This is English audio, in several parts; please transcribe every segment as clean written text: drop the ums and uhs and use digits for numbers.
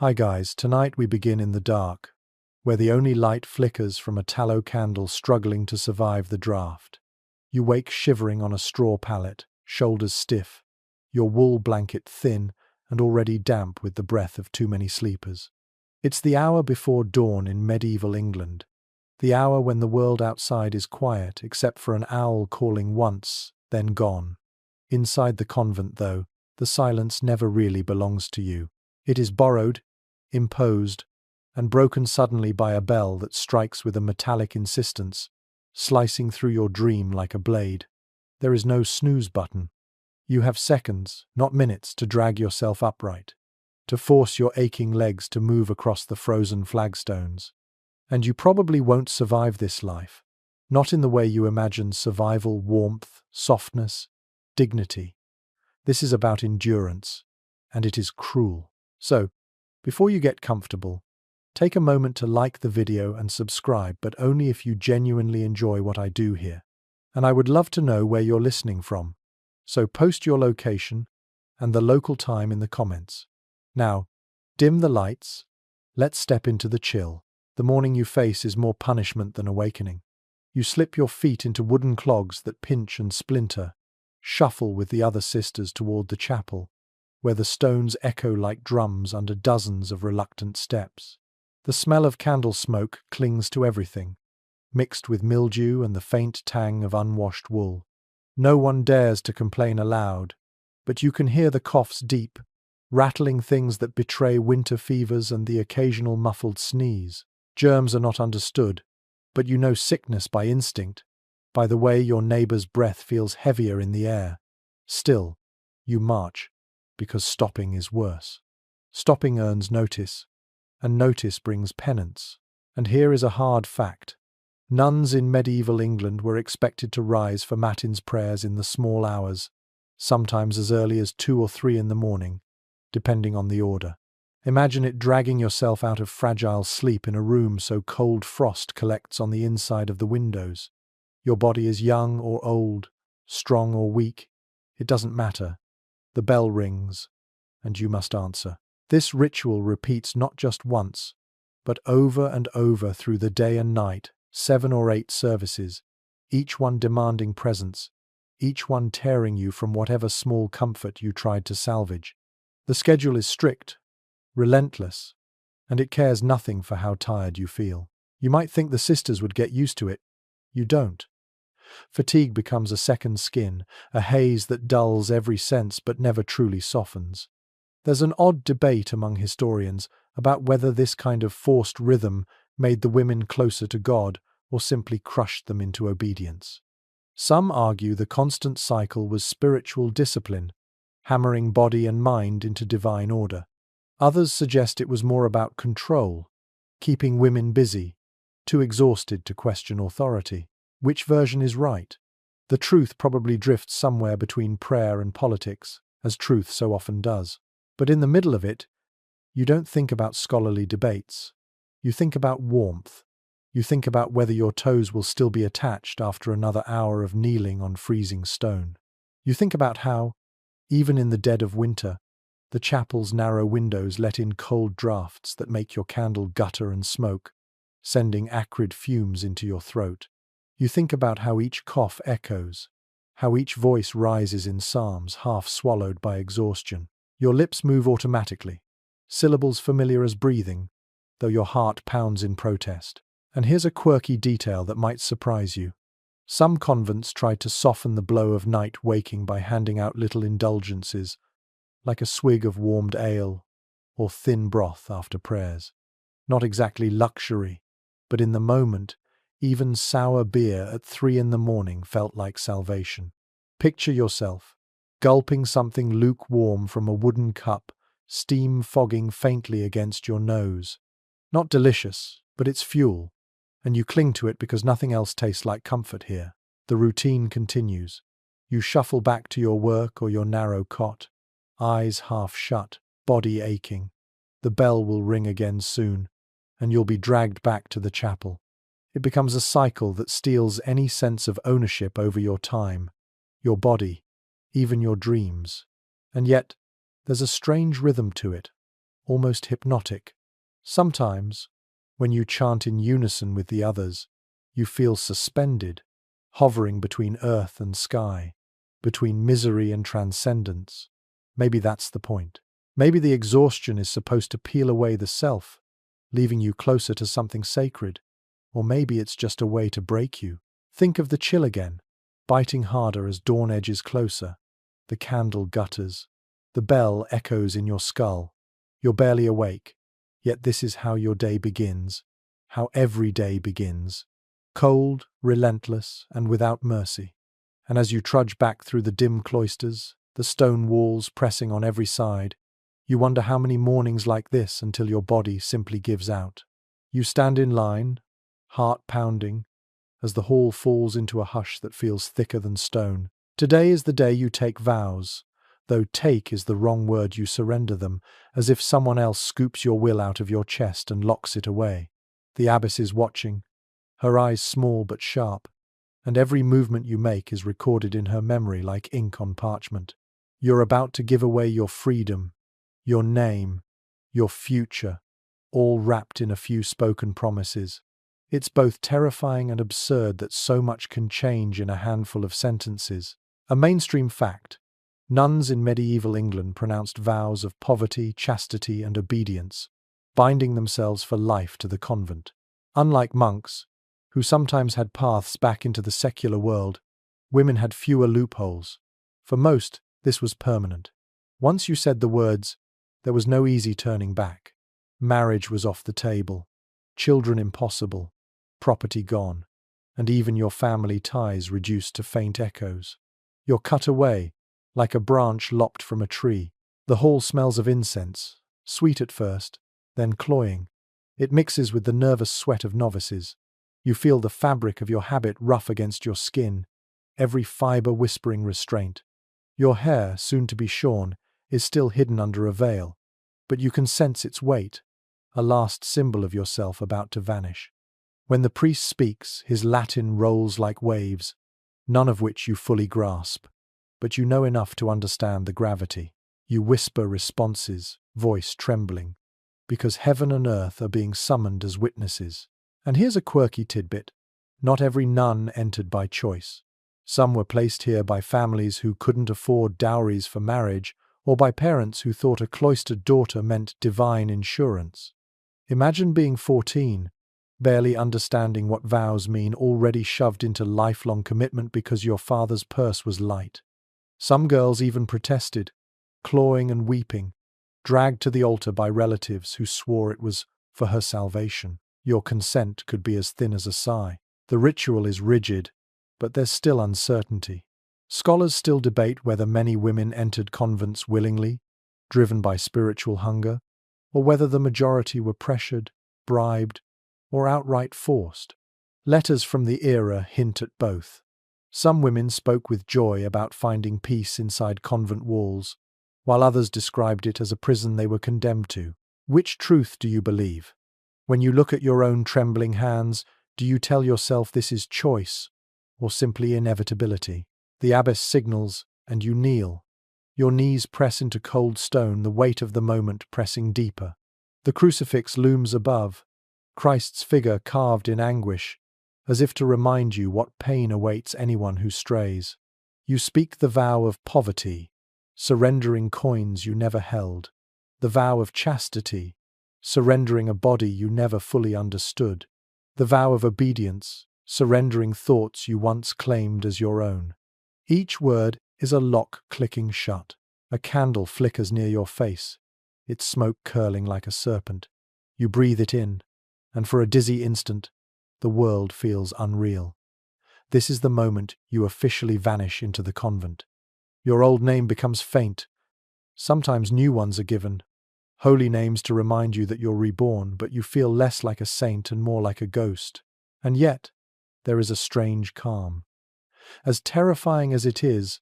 Hi guys, tonight we begin in the dark, where the only light flickers from a tallow candle struggling to survive the draft. You wake shivering on a straw pallet, shoulders stiff, your wool blanket thin and already damp with the breath of too many sleepers. It's the hour before dawn in medieval England, the hour when the world outside is quiet except for an owl calling once, then gone. Inside the convent, though, the silence never really belongs to you. It is borrowed, imposed, and broken suddenly by a bell that strikes with a metallic insistence, slicing through your dream like a blade. There is no snooze button. You have seconds, not minutes, to drag yourself upright, to force your aching legs to move across the frozen flagstones. And you probably won't survive this life, not in the way you imagine survival: warmth, softness, dignity. This is about endurance, and it is cruel. So, before you get comfortable, take a moment to like the video and subscribe, but only if you genuinely enjoy what I do here. And I would love to know where you're listening from, so post your location and the local time in the comments. Now, dim the lights, let's step into the chill. The morning you face is more punishment than awakening. You slip your feet into wooden clogs that pinch and splinter, shuffle with the other sisters toward the chapel, where the stones echo like drums under dozens of reluctant steps. The smell of candle smoke clings to everything, mixed with mildew and the faint tang of unwashed wool. No one dares to complain aloud, but you can hear the coughs deep, rattling things that betray winter fevers and the occasional muffled sneeze. Germs are not understood, but you know sickness by instinct, by the way your neighbor's breath feels heavier in the air. Still, you march, because stopping is worse. Stopping earns notice, and notice brings penance. And here is a hard fact. Nuns in medieval England were expected to rise for matins prayers in the small hours, sometimes as early as 2 or 3 in the morning, depending on the order. Imagine it: dragging yourself out of fragile sleep in a room so cold frost collects on the inside of the windows. Your body is young or old, strong or weak. It doesn't matter. The bell rings, and you must answer. This ritual repeats not just once, but over and over through the day and night, 7 or 8 services, each one demanding presence, each one tearing you from whatever small comfort you tried to salvage. The schedule is strict, relentless, and it cares nothing for how tired you feel. You might think the sisters would get used to it. You don't. Fatigue becomes a second skin, a haze that dulls every sense but never truly softens. There's an odd debate among historians about whether this kind of forced rhythm made the women closer to God or simply crushed them into obedience. Some argue the constant cycle was spiritual discipline, hammering body and mind into divine order. Others suggest it was more about control, keeping women busy, too exhausted to question authority. Which version is right? The truth probably drifts somewhere between prayer and politics, as truth so often does. But in the middle of it, you don't think about scholarly debates. You think about warmth. You think about whether your toes will still be attached after another hour of kneeling on freezing stone. You think about how, even in the dead of winter, the chapel's narrow windows let in cold draughts that make your candle gutter and smoke, sending acrid fumes into your throat. You think about how each cough echoes, how each voice rises in psalms half swallowed by exhaustion. Your lips move automatically, syllables familiar as breathing, though your heart pounds in protest. And here's a quirky detail that might surprise you. Some convents tried to soften the blow of night waking by handing out little indulgences, like a swig of warmed ale or thin broth after prayers. Not exactly luxury, but in the moment, even sour beer at 3 in the morning felt like salvation. Picture yourself, gulping something lukewarm from a wooden cup, steam fogging faintly against your nose. Not delicious, but it's fuel, and you cling to it because nothing else tastes like comfort here. The routine continues. You shuffle back to your work or your narrow cot, eyes half shut, body aching. The bell will ring again soon, and you'll be dragged back to the chapel. It becomes a cycle that steals any sense of ownership over your time, your body, even your dreams. And yet, there's a strange rhythm to it, almost hypnotic. Sometimes, when you chant in unison with the others, you feel suspended, hovering between earth and sky, between misery and transcendence. Maybe that's the point. Maybe the exhaustion is supposed to peel away the self, leaving you closer to something sacred. Or maybe it's just a way to break you. Think of the chill again, biting harder as dawn edges closer. The candle gutters. The bell echoes in your skull. You're barely awake, yet this is how your day begins, how every day begins. Cold, relentless, and without mercy. And as you trudge back through the dim cloisters, the stone walls pressing on every side, you wonder how many mornings like this until your body simply gives out. You stand in line, heart pounding, as the hall falls into a hush that feels thicker than stone. Today is the day you take vows, though take is the wrong word. You surrender them, as if someone else scoops your will out of your chest and locks it away. The abbess is watching, her eyes small but sharp, and every movement you make is recorded in her memory like ink on parchment. You're about to give away your freedom, your name, your future, all wrapped in a few spoken promises. It's both terrifying and absurd that so much can change in a handful of sentences. A mainstream fact: nuns in medieval England pronounced vows of poverty, chastity, and obedience, binding themselves for life to the convent. Unlike monks, who sometimes had paths back into the secular world, women had fewer loopholes. For most, this was permanent. Once you said the words, there was no easy turning back. Marriage was off the table, children impossible, property gone, and even your family ties reduced to faint echoes. You're cut away, like a branch lopped from a tree. The hall smells of incense, sweet at first, then cloying. It mixes with the nervous sweat of novices. You feel the fabric of your habit rough against your skin, every fiber whispering restraint. Your hair, soon to be shorn, is still hidden under a veil, but you can sense its weight, a last symbol of yourself about to vanish. When the priest speaks, his Latin rolls like waves, none of which you fully grasp, but you know enough to understand the gravity. You whisper responses, voice trembling, because heaven and earth are being summoned as witnesses. And here's a quirky tidbit: not every nun entered by choice. Some were placed here by families who couldn't afford dowries for marriage, or by parents who thought a cloistered daughter meant divine insurance. Imagine being 14, barely understanding what vows mean, already shoved into lifelong commitment because your father's purse was light. Some girls even protested, clawing and weeping, dragged to the altar by relatives who swore it was for her salvation. Your consent could be as thin as a sigh. The ritual is rigid, but there's still uncertainty. Scholars still debate whether many women entered convents willingly, driven by spiritual hunger, or whether the majority were pressured, bribed, or outright forced. Letters from the era hint at both. Some women spoke with joy about finding peace inside convent walls, while others described it as a prison they were condemned to. Which truth do you believe? When you look at your own trembling hands, do you tell yourself this is choice, or simply inevitability? The abbess signals, and you kneel. Your knees press into cold stone, the weight of the moment pressing deeper. The crucifix looms above, Christ's figure carved in anguish, as if to remind you what pain awaits anyone who strays. You speak the vow of poverty, surrendering coins you never held. The vow of chastity, surrendering a body you never fully understood. The vow of obedience, surrendering thoughts you once claimed as your own. Each word is a lock clicking shut. A candle flickers near your face, its smoke curling like a serpent. You breathe it in, and for a dizzy instant, the world feels unreal. This is the moment you officially vanish into the convent. Your old name becomes faint. Sometimes new ones are given, holy names to remind you that you're reborn, but you feel less like a saint and more like a ghost. And yet, there is a strange calm. As terrifying as it is,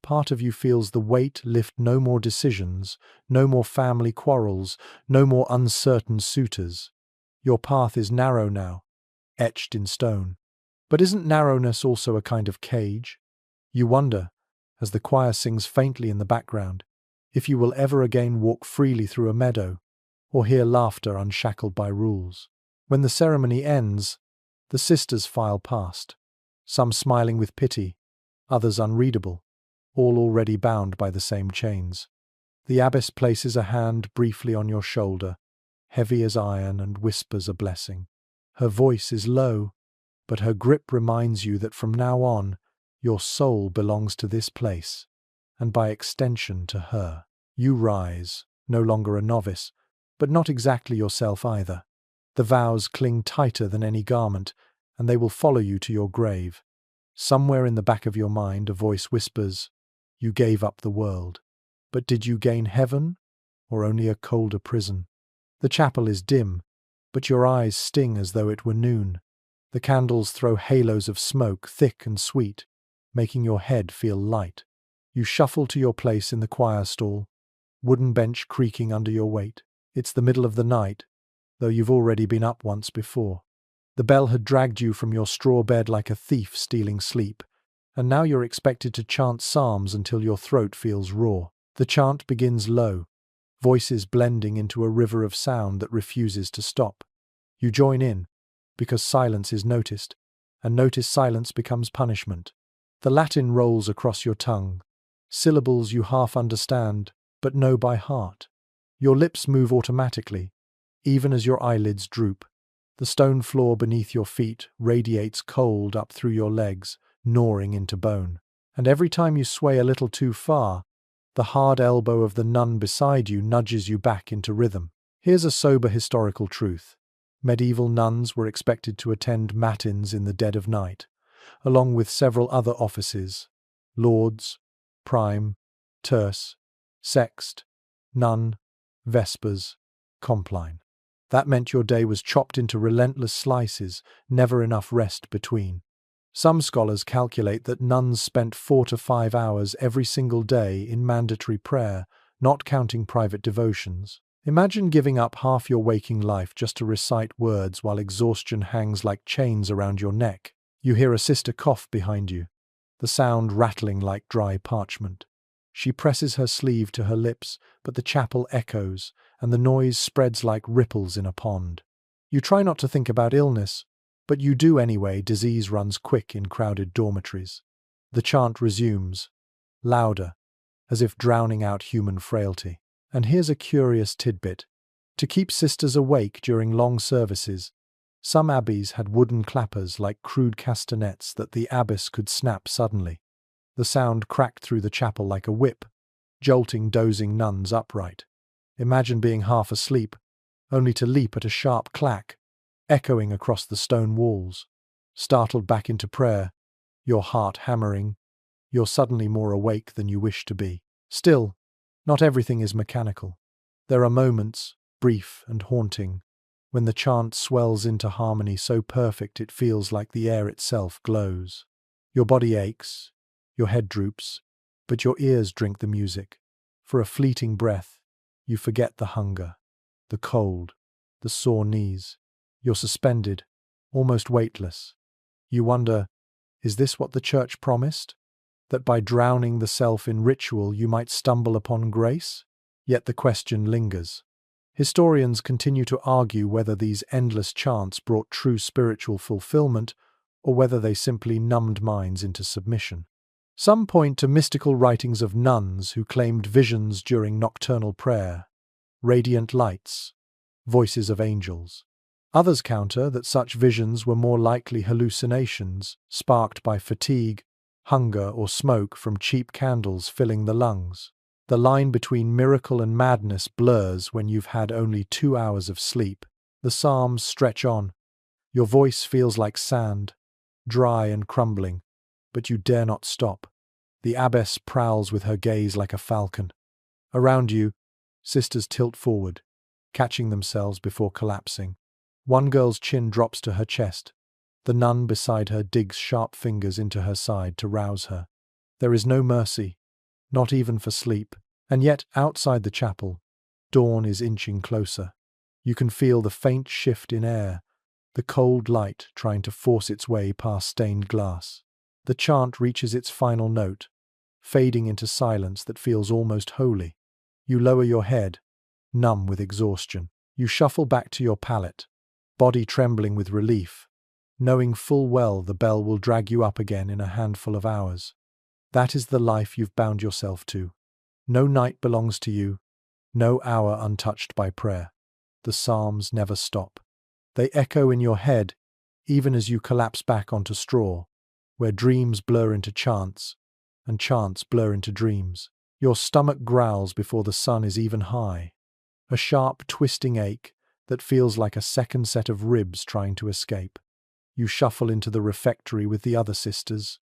part of you feels the weight lift. No more decisions, no more family quarrels, no more uncertain suitors. Your path is narrow now, etched in stone. But isn't narrowness also a kind of cage? You wonder, as the choir sings faintly in the background, if you will ever again walk freely through a meadow, or hear laughter unshackled by rules. When the ceremony ends, the sisters file past, some smiling with pity, others unreadable, all already bound by the same chains. The abbess places a hand briefly on your shoulder, heavy as iron, and whispers a blessing. Her voice is low, but her grip reminds you that from now on, your soul belongs to this place, and by extension to her. You rise, no longer a novice, but not exactly yourself either. The vows cling tighter than any garment, and they will follow you to your grave. Somewhere in the back of your mind, a voice whispers, "You gave up the world. But did you gain heaven, or only a colder prison?" The chapel is dim, but your eyes sting as though it were noon. The candles throw halos of smoke, thick and sweet, making your head feel light. You shuffle to your place in the choir stall, wooden bench creaking under your weight. It's the middle of the night, though you've already been up once before. The bell had dragged you from your straw bed like a thief stealing sleep, and now you're expected to chant psalms until your throat feels raw. The chant begins low, voices blending into a river of sound that refuses to stop. You join in, because silence is noticed, and noticed silence becomes punishment. The Latin rolls across your tongue, syllables you half understand, but know by heart. Your lips move automatically, even as your eyelids droop. The stone floor beneath your feet radiates cold up through your legs, gnawing into bone. And every time you sway a little too far, the hard elbow of the nun beside you nudges you back into rhythm. Here's a sober historical truth. Medieval nuns were expected to attend matins in the dead of night, along with several other offices: lauds, prime, terce, sext, nun, vespers, compline. That meant your day was chopped into relentless slices, never enough rest between. Some scholars calculate that nuns spent 4 to 5 hours every single day in mandatory prayer, not counting private devotions. Imagine giving up half your waking life just to recite words while exhaustion hangs like chains around your neck. You hear a sister cough behind you, the sound rattling like dry parchment. She presses her sleeve to her lips, but the chapel echoes, and the noise spreads like ripples in a pond. You try not to think about illness, but you do anyway. Disease runs quick in crowded dormitories. The chant resumes, louder, as if drowning out human frailty. And here's a curious tidbit. To keep sisters awake during long services, some abbeys had wooden clappers like crude castanets that the abbess could snap suddenly. The sound cracked through the chapel like a whip, jolting dozing nuns upright. Imagine being half asleep, only to leap at a sharp clack, echoing across the stone walls. Startled back into prayer, your heart hammering, you're suddenly more awake than you wish to be. Still, not everything is mechanical. There are moments, brief and haunting, when the chant swells into harmony so perfect it feels like the air itself glows. Your body aches, your head droops, but your ears drink the music. For a fleeting breath, you forget the hunger, the cold, the sore knees. You're suspended, almost weightless. You wonder, is this what the church promised? That by drowning the self in ritual you might stumble upon grace? Yet the question lingers. Historians continue to argue whether these endless chants brought true spiritual fulfillment or whether they simply numbed minds into submission. Some point to mystical writings of nuns who claimed visions during nocturnal prayer, radiant lights, voices of angels. Others counter that such visions were more likely hallucinations sparked by fatigue, hunger, or smoke from cheap candles filling the lungs. The line between miracle and madness blurs when you've had only 2 hours of sleep. The psalms stretch on. Your voice feels like sand, dry and crumbling, but you dare not stop. The abbess prowls with her gaze like a falcon. Around you, sisters tilt forward, catching themselves before collapsing. One girl's chin drops to her chest. The nun beside her digs sharp fingers into her side to rouse her. There is no mercy, not even for sleep. And yet, outside the chapel, dawn is inching closer. You can feel the faint shift in air, the cold light trying to force its way past stained glass. The chant reaches its final note, fading into silence that feels almost holy. You lower your head, numb with exhaustion. You shuffle back to your pallet, body trembling with relief, knowing full well the bell will drag you up again in a handful of hours. That is the life you've bound yourself to. No night belongs to you, no hour untouched by prayer. The Psalms never stop. They echo in your head, even as you collapse back onto straw, where dreams blur into chants, and chants blur into dreams. Your stomach growls before the sun is even high, a sharp, twisting ache that feels like a second set of ribs trying to escape. You shuffle into the refectory with the other sisters,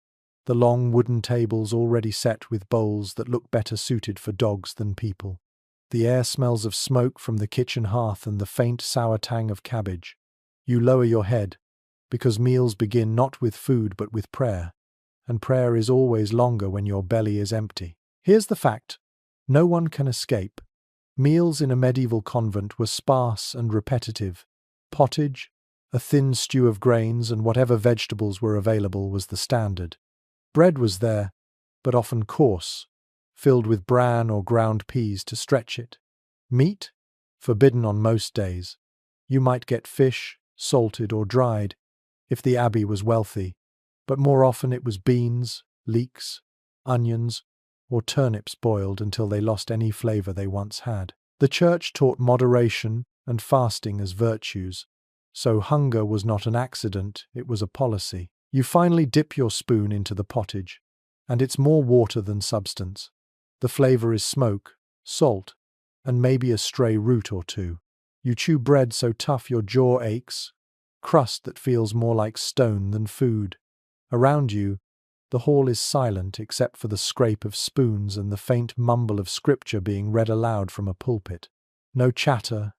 the long wooden tables already set with bowls that look better suited for dogs than people. The air smells of smoke from the kitchen hearth and the faint sour tang of cabbage. You lower your head, because meals begin not with food but with prayer, and prayer is always longer when your belly is empty. Here's the fact: no one can escape. Meals in a medieval convent were sparse and repetitive. Pottage, a thin stew of grains, and whatever vegetables were available was the standard. Bread was there, but often coarse, filled with bran or ground peas to stretch it. Meat? Forbidden on most days. You might get fish, salted or dried, if the abbey was wealthy, but more often it was beans, leeks, onions, or turnips boiled until they lost any flavour they once had. The church taught moderation and fasting as virtues, so hunger was not an accident, it was a policy. You finally dip your spoon into the pottage, and it's more water than substance. The flavour is smoke, salt, and maybe a stray root or two. You chew bread so tough your jaw aches, crust that feels more like stone than food. Around you, the hall is silent except for the scrape of spoons and the faint mumble of scripture being read aloud from a pulpit. No chatter,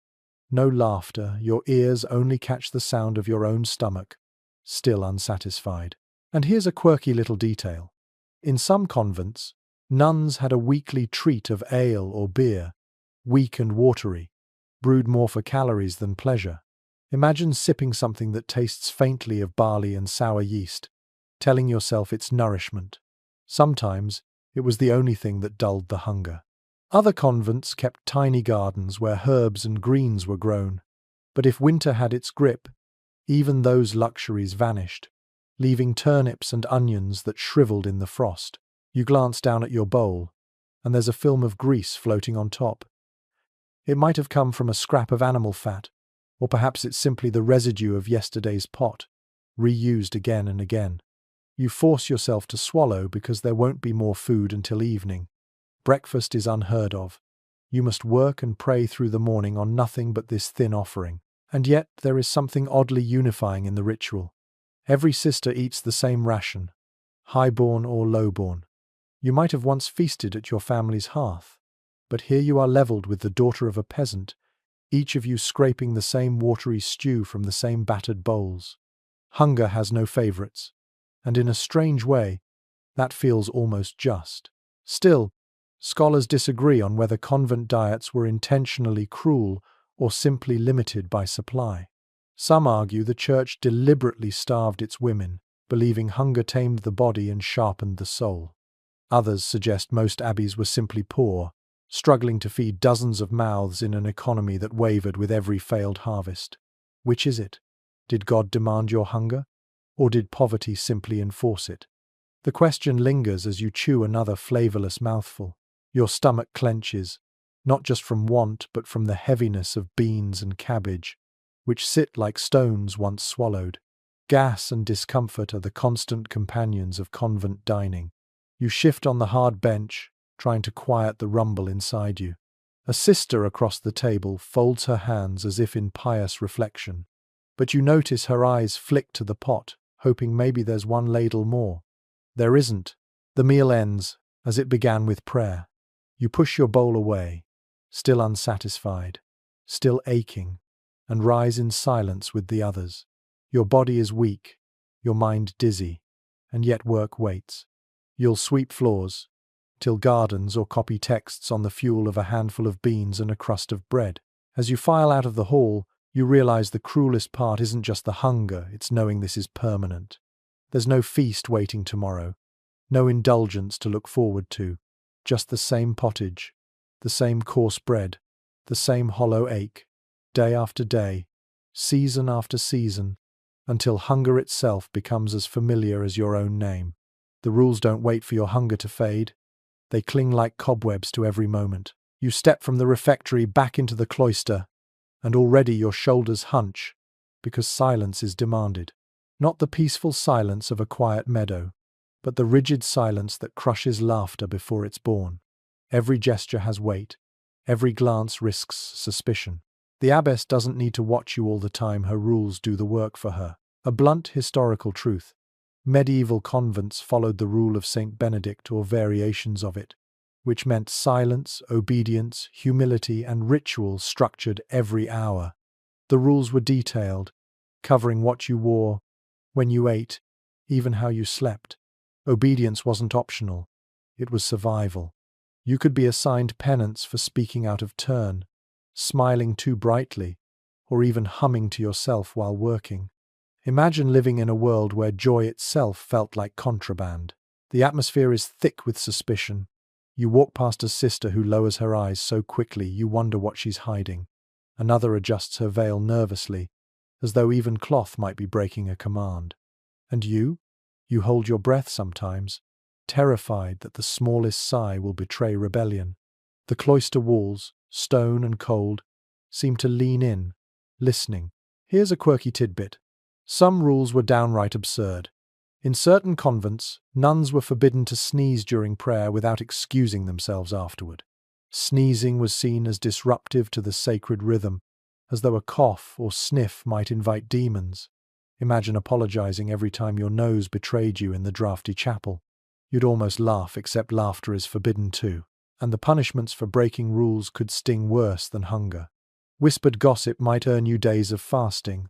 no laughter, your ears only catch the sound of your own stomach, still unsatisfied. And here's a quirky little detail. In some convents, nuns had a weekly treat of ale or beer, weak and watery, brewed more for calories than pleasure. Imagine sipping something that tastes faintly of barley and sour yeast, telling yourself it's nourishment. Sometimes it was the only thing that dulled the hunger. Other convents kept tiny gardens where herbs and greens were grown, but if winter had its grip, even those luxuries vanished, leaving turnips and onions that shriveled in the frost. You glance down at your bowl, and there's a film of grease floating on top. It might have come from a scrap of animal fat, or perhaps it's simply the residue of yesterday's pot, reused again and again. You force yourself to swallow because there won't be more food until evening. Breakfast is unheard of. You must work and pray through the morning on nothing but this thin offering. And yet there is something oddly unifying in the ritual. Every sister eats the same ration, high-born or low-born. You might have once feasted at your family's hearth, but here you are levelled with the daughter of a peasant, each of you scraping the same watery stew from the same battered bowls. Hunger has no favourites, and in a strange way, that feels almost just. Still, scholars disagree on whether convent diets were intentionally cruel or simply limited by supply. Some argue the church deliberately starved its women, believing hunger tamed the body and sharpened the soul. Others suggest most abbeys were simply poor, struggling to feed dozens of mouths in an economy that wavered with every failed harvest. Which is it? Did God demand your hunger, or did poverty simply enforce it? The question lingers as you chew another flavourless mouthful. Your stomach clenches, not just from want but from the heaviness of beans and cabbage, which sit like stones once swallowed. Gas and discomfort are the constant companions of convent dining. You shift on the hard bench, trying to quiet the rumble inside you. A sister across the table folds her hands as if in pious reflection, but you notice her eyes flick to the pot, hoping maybe there's one ladle more. There isn't. The meal ends, as it began with prayer. You push your bowl away, still unsatisfied, still aching, and rise in silence with the others. Your body is weak, your mind dizzy, and yet work waits. You'll sweep floors, till gardens or copy texts on the fuel of a handful of beans and a crust of bread. As you file out of the hall, you realize the cruelest part isn't just the hunger, it's knowing this is permanent. There's no feast waiting tomorrow, no indulgence to look forward to, just the same pottage, the same coarse bread, the same hollow ache. day after day, season after season, until hunger itself becomes as familiar as your own name. The rules don't wait for your hunger to fade. They cling like cobwebs to every moment. You step from the refectory back into the cloister, and already your shoulders hunch, because silence is demanded. Not the peaceful silence of a quiet meadow, but the rigid silence that crushes laughter before it's born. Every gesture has weight. Every glance risks suspicion. The abbess doesn't need to watch you all the time, her rules do the work for her. A blunt historical truth. Medieval convents followed the rule of Saint Benedict or variations of it, which meant silence, obedience, humility, and ritual structured every hour. The rules were detailed, covering what you wore, when you ate, even how you slept. Obedience wasn't optional. It was survival. You could be assigned penance for speaking out of turn, smiling too brightly, or even humming to yourself while working. Imagine living in a world where joy itself felt like contraband. The atmosphere is thick with suspicion. You walk past a sister who lowers her eyes so quickly you wonder what she's hiding. Another adjusts her veil nervously, as though even cloth might be breaking a command. And you? You hold your breath sometimes, terrified that the smallest sigh will betray rebellion. The cloister walls, stone and cold, seem to lean in, listening. Here's a quirky tidbit. Some rules were downright absurd. In certain convents, nuns were forbidden to sneeze during prayer without excusing themselves afterward. Sneezing was seen as disruptive to the sacred rhythm, as though a cough or sniff might invite demons. Imagine apologizing every time your nose betrayed you in the drafty chapel. You'd almost laugh, except laughter is forbidden too, and the punishments for breaking rules could sting worse than hunger. Whispered gossip might earn you days of fasting,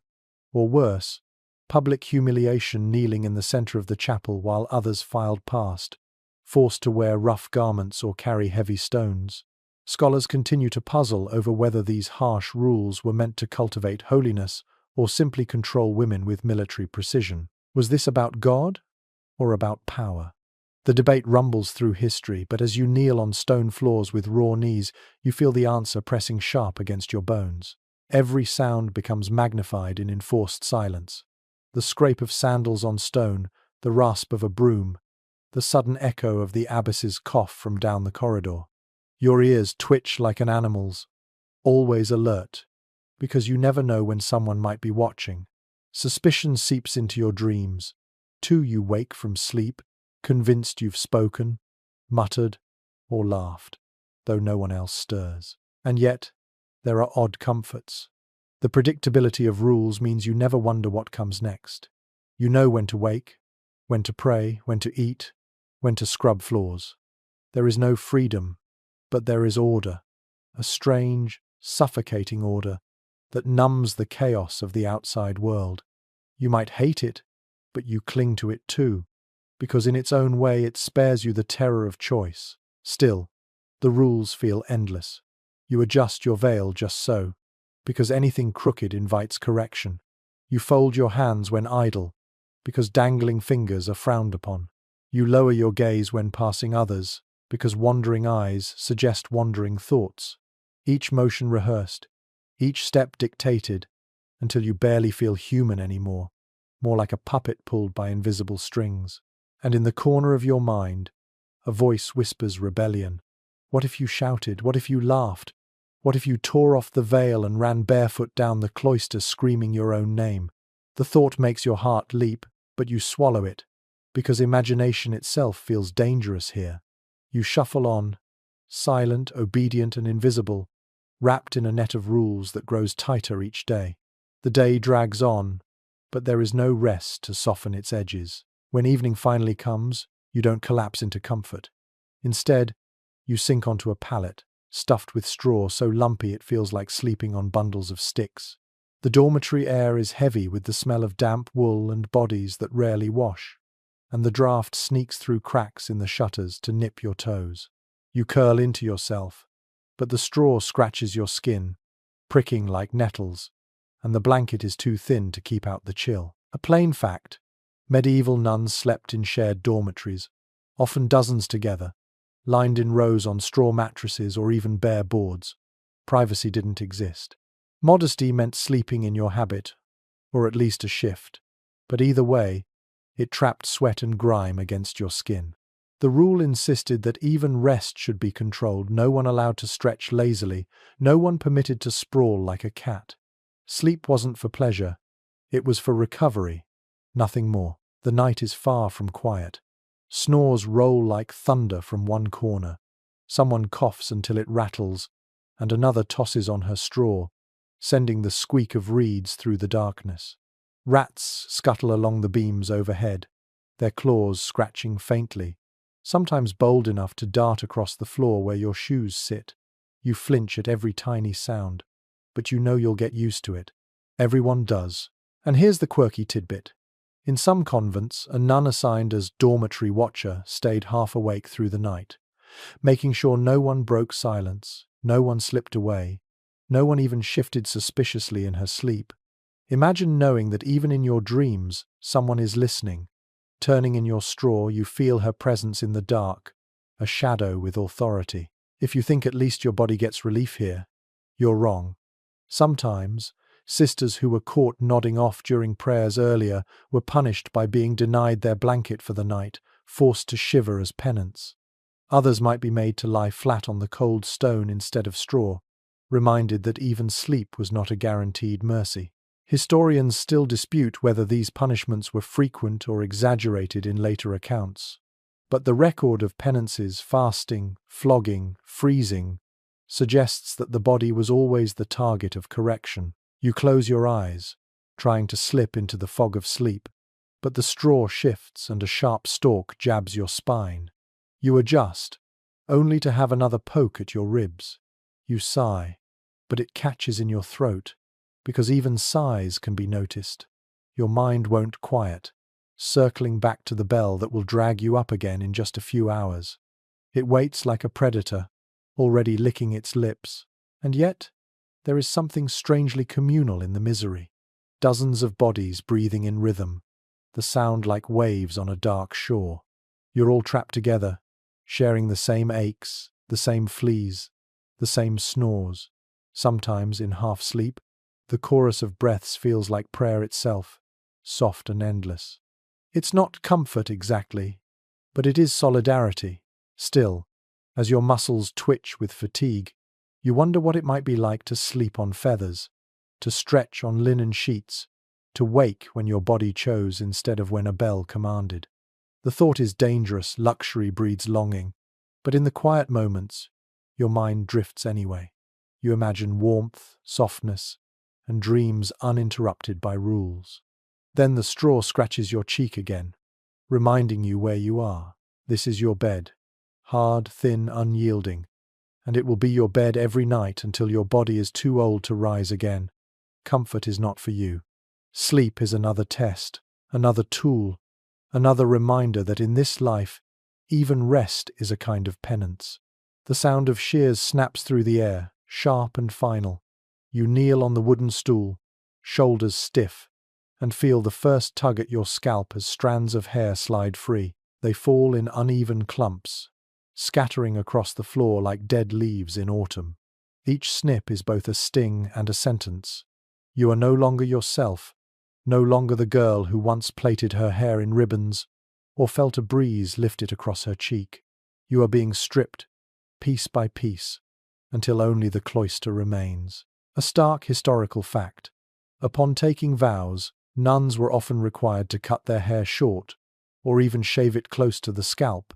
or worse, public humiliation kneeling in the center of the chapel while others filed past, forced to wear rough garments or carry heavy stones. Scholars continue to puzzle over whether these harsh rules were meant to cultivate holiness or simply control women with military precision. Was this about God or about power? The debate rumbles through history, but as you kneel on stone floors with raw knees, you feel the answer pressing sharp against your bones. Every sound becomes magnified in enforced silence. The scrape of sandals on stone, the rasp of a broom, the sudden echo of the abbess's cough from down the corridor. Your ears twitch like an animal's, always alert, because you never know when someone might be watching. Suspicion seeps into your dreams. Too, you wake from sleep, convinced you've spoken, muttered, or laughed, though no one else stirs. And yet, there are odd comforts. The predictability of rules means you never wonder what comes next. You know when to wake, when to pray, when to eat, when to scrub floors. There is no freedom, but there is order, a strange, suffocating order that numbs the chaos of the outside world. You might hate it, but you cling to it too, because in its own way it spares you the terror of choice. Still, the rules feel endless. You adjust your veil just so, because anything crooked invites correction. You fold your hands when idle, because dangling fingers are frowned upon. You lower your gaze when passing others, because wandering eyes suggest wandering thoughts. Each motion rehearsed, each step dictated, until you barely feel human anymore, more like a puppet pulled by invisible strings. And in the corner of your mind, a voice whispers rebellion. What if you shouted? What if you laughed? What if you tore off the veil and ran barefoot down the cloister screaming your own name? The thought makes your heart leap, but you swallow it, because imagination itself feels dangerous here. You shuffle on, silent, obedient, and invisible, wrapped in a net of rules that grows tighter each day. The day drags on, but there is no rest to soften its edges. When evening finally comes, you don't collapse into comfort. Instead, you sink onto a pallet, stuffed with straw so lumpy it feels like sleeping on bundles of sticks. The dormitory air is heavy with the smell of damp wool and bodies that rarely wash, and the draft sneaks through cracks in the shutters to nip your toes. You curl into yourself, but the straw scratches your skin, pricking like nettles, and the blanket is too thin to keep out the chill. A plain fact: medieval nuns slept in shared dormitories, often dozens together, lined in rows on straw mattresses or even bare boards. Privacy didn't exist. Modesty meant sleeping in your habit, or at least a shift. But either way, it trapped sweat and grime against your skin. The rule insisted that even rest should be controlled, no one allowed to stretch lazily, no one permitted to sprawl like a cat. Sleep wasn't for pleasure, it was for recovery, nothing more. The night is far from quiet. Snores roll like thunder from one corner. Someone coughs until it rattles, and another tosses on her straw, sending the squeak of reeds through the darkness. Rats scuttle along the beams overhead, their claws scratching faintly, sometimes bold enough to dart across the floor where your shoes sit. You flinch at every tiny sound, but you know you'll get used to it. Everyone does. And here's the quirky tidbit. In some convents, a nun assigned as dormitory watcher stayed half awake through the night, making sure no one broke silence, no one slipped away, no one even shifted suspiciously in her sleep. Imagine knowing that even in your dreams, someone is listening. Turning in your straw, you feel her presence in the dark, a shadow with authority. If you think at least your body gets relief here, you're wrong. Sometimes, sisters who were caught nodding off during prayers earlier were punished by being denied their blanket for the night, forced to shiver as penance. Others might be made to lie flat on the cold stone instead of straw, reminded that even sleep was not a guaranteed mercy. Historians still dispute whether these punishments were frequent or exaggerated in later accounts. But the record of penances, fasting, flogging, freezing, suggests that the body was always the target of correction. You close your eyes, trying to slip into the fog of sleep, but the straw shifts and a sharp stalk jabs your spine. You adjust, only to have another poke at your ribs. You sigh, but it catches in your throat, because even sighs can be noticed. Your mind won't quiet, circling back to the bell that will drag you up again in just a few hours. It waits like a predator, already licking its lips, and yet there is something strangely communal in the misery. Dozens of bodies breathing in rhythm, the sound like waves on a dark shore. You're all trapped together, sharing the same aches, the same fleas, the same snores. Sometimes, in half-sleep, the chorus of breaths feels like prayer itself, soft and endless. It's not comfort exactly, but it is solidarity. Still, as your muscles twitch with fatigue, you wonder what it might be like to sleep on feathers, to stretch on linen sheets, to wake when your body chose instead of when a bell commanded. The thought is dangerous, luxury breeds longing, but in the quiet moments, your mind drifts anyway. You imagine warmth, softness, and dreams uninterrupted by rules. Then the straw scratches your cheek again, reminding you where you are. This is your bed, hard, thin, unyielding, and it will be your bed every night until your body is too old to rise again. Comfort is not for you. Sleep is another test, another tool, another reminder that in this life, even rest is a kind of penance. The sound of shears snaps through the air, sharp and final. You kneel on the wooden stool, shoulders stiff, and feel the first tug at your scalp as strands of hair slide free. They fall in uneven clumps, scattering across the floor like dead leaves in autumn. Each snip is both a sting and a sentence. You are no longer yourself, no longer the girl who once plaited her hair in ribbons or felt a breeze lift it across her cheek. You are being stripped, piece by piece, until only the cloister remains. A stark historical fact. Upon taking vows, nuns were often required to cut their hair short, or even shave it close to the scalp,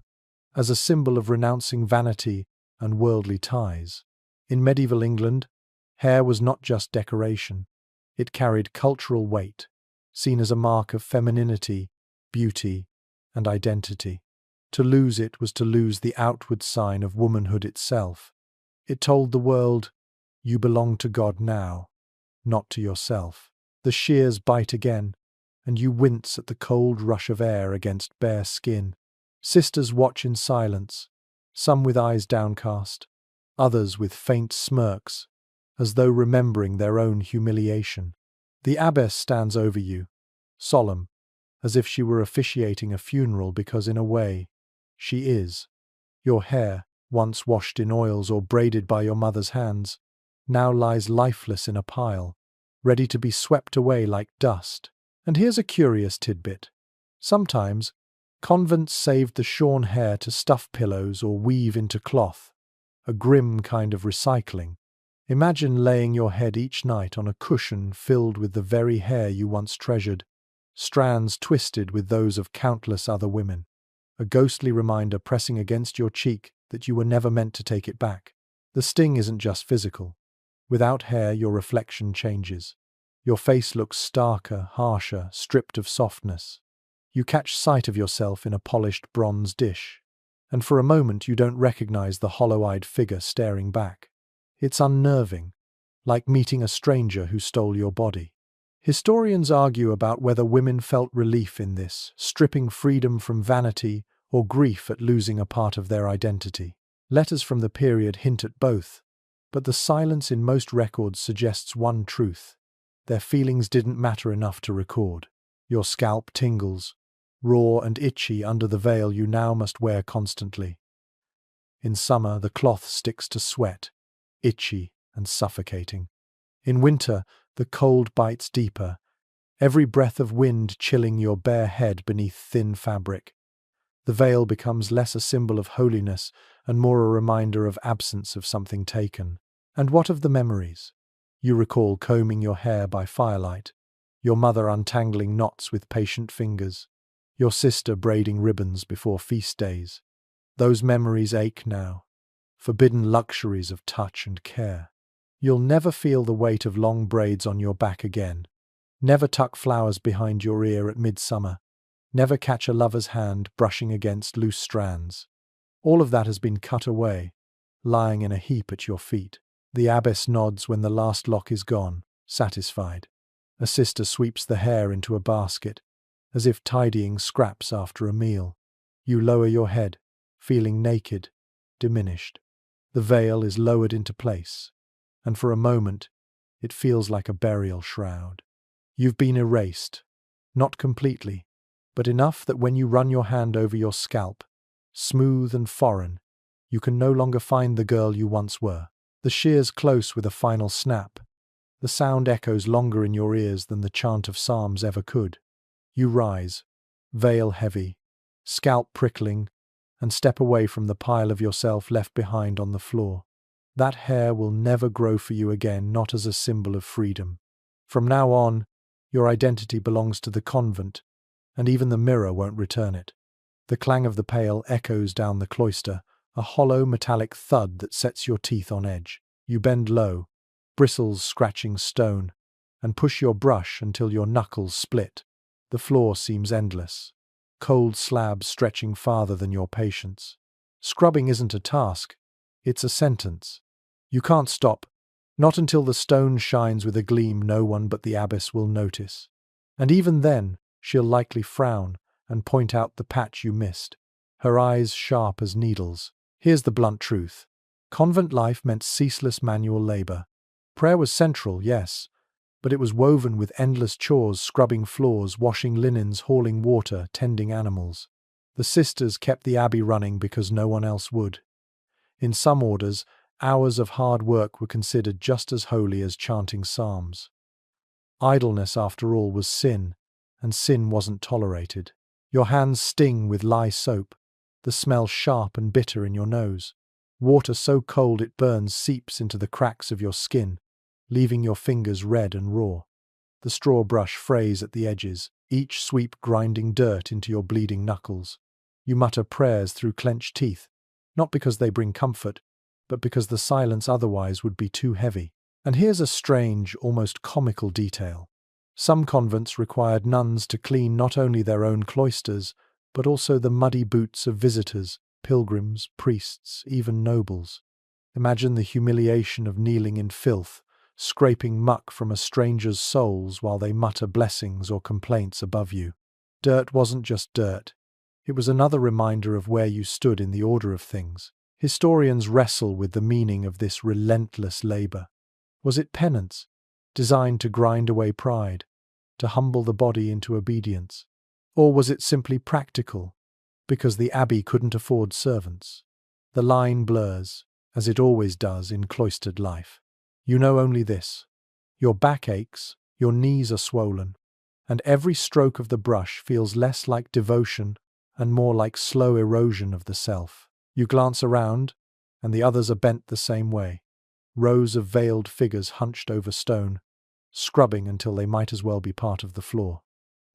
as a symbol of renouncing vanity and worldly ties. In medieval England, hair was not just decoration. It carried cultural weight, seen as a mark of femininity, beauty, and identity. To lose it was to lose the outward sign of womanhood itself. It told the world, you belong to God now, not to yourself. The shears bite again, and you wince at the cold rush of air against bare skin. Sisters watch in silence, some with eyes downcast, others with faint smirks, as though remembering their own humiliation. The abbess stands over you, solemn, as if she were officiating a funeral because in a way, she is. Your hair, once washed in oils or braided by your mother's hands, now lies lifeless in a pile, ready to be swept away like dust. And here's a curious tidbit. Sometimes, convents saved the shorn hair to stuff pillows or weave into cloth, a grim kind of recycling. Imagine laying your head each night on a cushion filled with the very hair you once treasured, strands twisted with those of countless other women. A ghostly reminder pressing against your cheek that you were never meant to take it back. The sting isn't just physical. Without hair, your reflection changes. Your face looks starker, harsher, stripped of softness. You catch sight of yourself in a polished bronze dish, and for a moment you don't recognize the hollow-eyed figure staring back. It's unnerving, like meeting a stranger who stole your body. Historians argue about whether women felt relief in this, stripping freedom from vanity or grief at losing a part of their identity. Letters from the period hint at both, but the silence in most records suggests one truth. Their feelings didn't matter enough to record. Your scalp tingles, raw and itchy under the veil you now must wear constantly. In summer, the cloth sticks to sweat, itchy and suffocating. In winter, the cold bites deeper, every breath of wind chilling your bare head beneath thin fabric. The veil becomes less a symbol of holiness and more a reminder of absence of something taken. And what of the memories? You recall combing your hair by firelight, your mother untangling knots with patient fingers, your sister braiding ribbons before feast days. Those memories ache now, forbidden luxuries of touch and care. You'll never feel the weight of long braids on your back again, never tuck flowers behind your ear at midsummer, never catch a lover's hand brushing against loose strands. All of that has been cut away, lying in a heap at your feet. The abbess nods when the last lock is gone, satisfied. A sister sweeps the hair into a basket, as if tidying scraps after a meal. You lower your head, feeling naked, diminished. The veil is lowered into place, and for a moment, it feels like a burial shroud. You've been erased, not completely, but enough that when you run your hand over your scalp, smooth and foreign, you can no longer find the girl you once were. The shears close with a final snap. The sound echoes longer in your ears than the chant of psalms ever could. You rise, veil heavy, scalp prickling, and step away from the pile of yourself left behind on the floor. That hair will never grow for you again, not as a symbol of freedom. From now on, your identity belongs to the convent, and even the mirror won't return it. The clang of the pail echoes down the cloister, a hollow metallic thud that sets your teeth on edge. You bend low, bristles scratching stone, and push your brush until your knuckles split. The floor seems endless, cold slabs stretching farther than your patience. Scrubbing isn't a task, it's a sentence. You can't stop, not until the stone shines with a gleam no one but the abbess will notice. And even then, she'll likely frown and point out the patch you missed, her eyes sharp as needles. Here's the blunt truth. Convent life meant ceaseless manual labor. Prayer was central, yes, but it was woven with endless chores, scrubbing floors, washing linens, hauling water, tending animals. The sisters kept the abbey running because no one else would. In some orders, hours of hard work were considered just as holy as chanting psalms. Idleness, after all, was sin, and sin wasn't tolerated. Your hands sting with lye soap, the smell sharp and bitter in your nose. Water so cold it burns seeps into the cracks of your skin, leaving your fingers red and raw. The straw brush frays at the edges, each sweep grinding dirt into your bleeding knuckles. You mutter prayers through clenched teeth, not because they bring comfort, but because the silence otherwise would be too heavy. And here's a strange, almost comical detail. Some convents required nuns to clean not only their own cloisters, but also the muddy boots of visitors, pilgrims, priests, even nobles. Imagine the humiliation of kneeling in filth, scraping muck from a stranger's soles while they mutter blessings or complaints above you. Dirt wasn't just dirt. It was another reminder of where you stood in the order of things. Historians wrestle with the meaning of this relentless labor. Was it penance, designed to grind away pride, to humble the body into obedience? Or was it simply practical, because the abbey couldn't afford servants? The line blurs, as it always does in cloistered life. You know only this. Your back aches, your knees are swollen, and every stroke of the brush feels less like devotion and more like slow erosion of the self. You glance around, and the others are bent the same way. Rows of veiled figures hunched over stone, scrubbing until they might as well be part of the floor.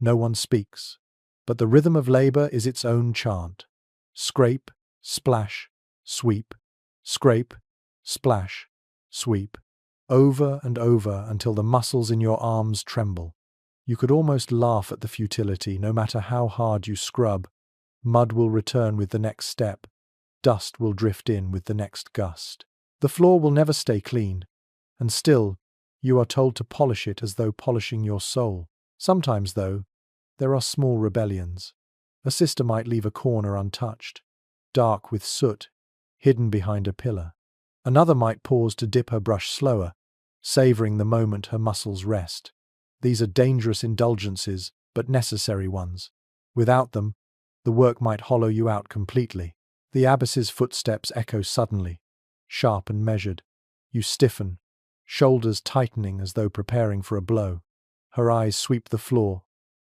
No one speaks, but the rhythm of labor is its own chant. Scrape, splash, sweep, scrape, splash, sweep, over and over until the muscles in your arms tremble. You could almost laugh at the futility. No matter how hard you scrub, mud will return with the next step, dust will drift in with the next gust. The floor will never stay clean, and still, you are told to polish it as though polishing your soul. Sometimes, though, there are small rebellions. A sister might leave a corner untouched, dark with soot, hidden behind a pillar. Another might pause to dip her brush slower, savoring the moment her muscles rest. These are dangerous indulgences, but necessary ones. Without them, the work might hollow you out completely. The abbess's footsteps echo suddenly, sharp and measured. You stiffen, shoulders tightening as though preparing for a blow. Her eyes sweep the floor,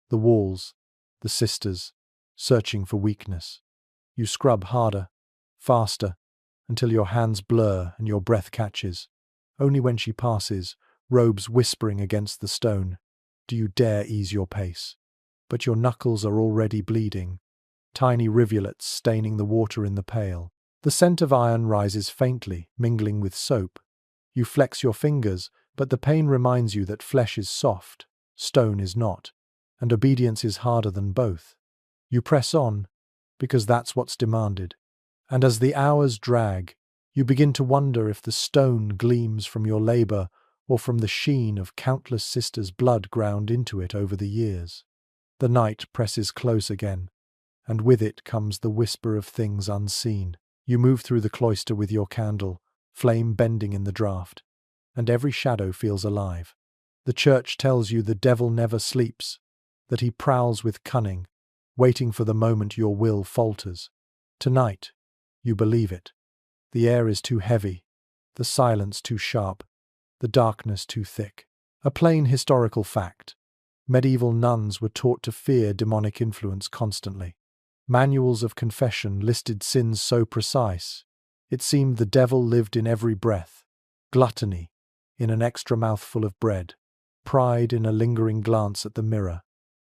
the walls, the sisters, searching for weakness. You scrub harder, faster, until your hands blur and your breath catches. Only when she passes, robes whispering against the stone, do you dare ease your pace. But your knuckles are already bleeding, tiny rivulets staining the water in the pail. The scent of iron rises faintly, mingling with soap. You flex your fingers, but the pain reminds you that flesh is soft, stone is not, and obedience is harder than both. You press on, because that's what's demanded. And as the hours drag, you begin to wonder if the stone gleams from your labor or from the sheen of countless sisters' blood ground into it over the years. The night presses close again, and with it comes the whisper of things unseen. You move through the cloister with your candle, flame bending in the draught, and every shadow feels alive. The church tells you the devil never sleeps, that he prowls with cunning, waiting for the moment your will falters. Tonight, you believe it. The air is too heavy, the silence too sharp, the darkness too thick. A plain historical fact. Medieval nuns were taught to fear demonic influence constantly. Manuals of confession listed sins so precise, it seemed the devil lived in every breath. Gluttony, in an extra mouthful of bread. Pride in a lingering glance at the mirror.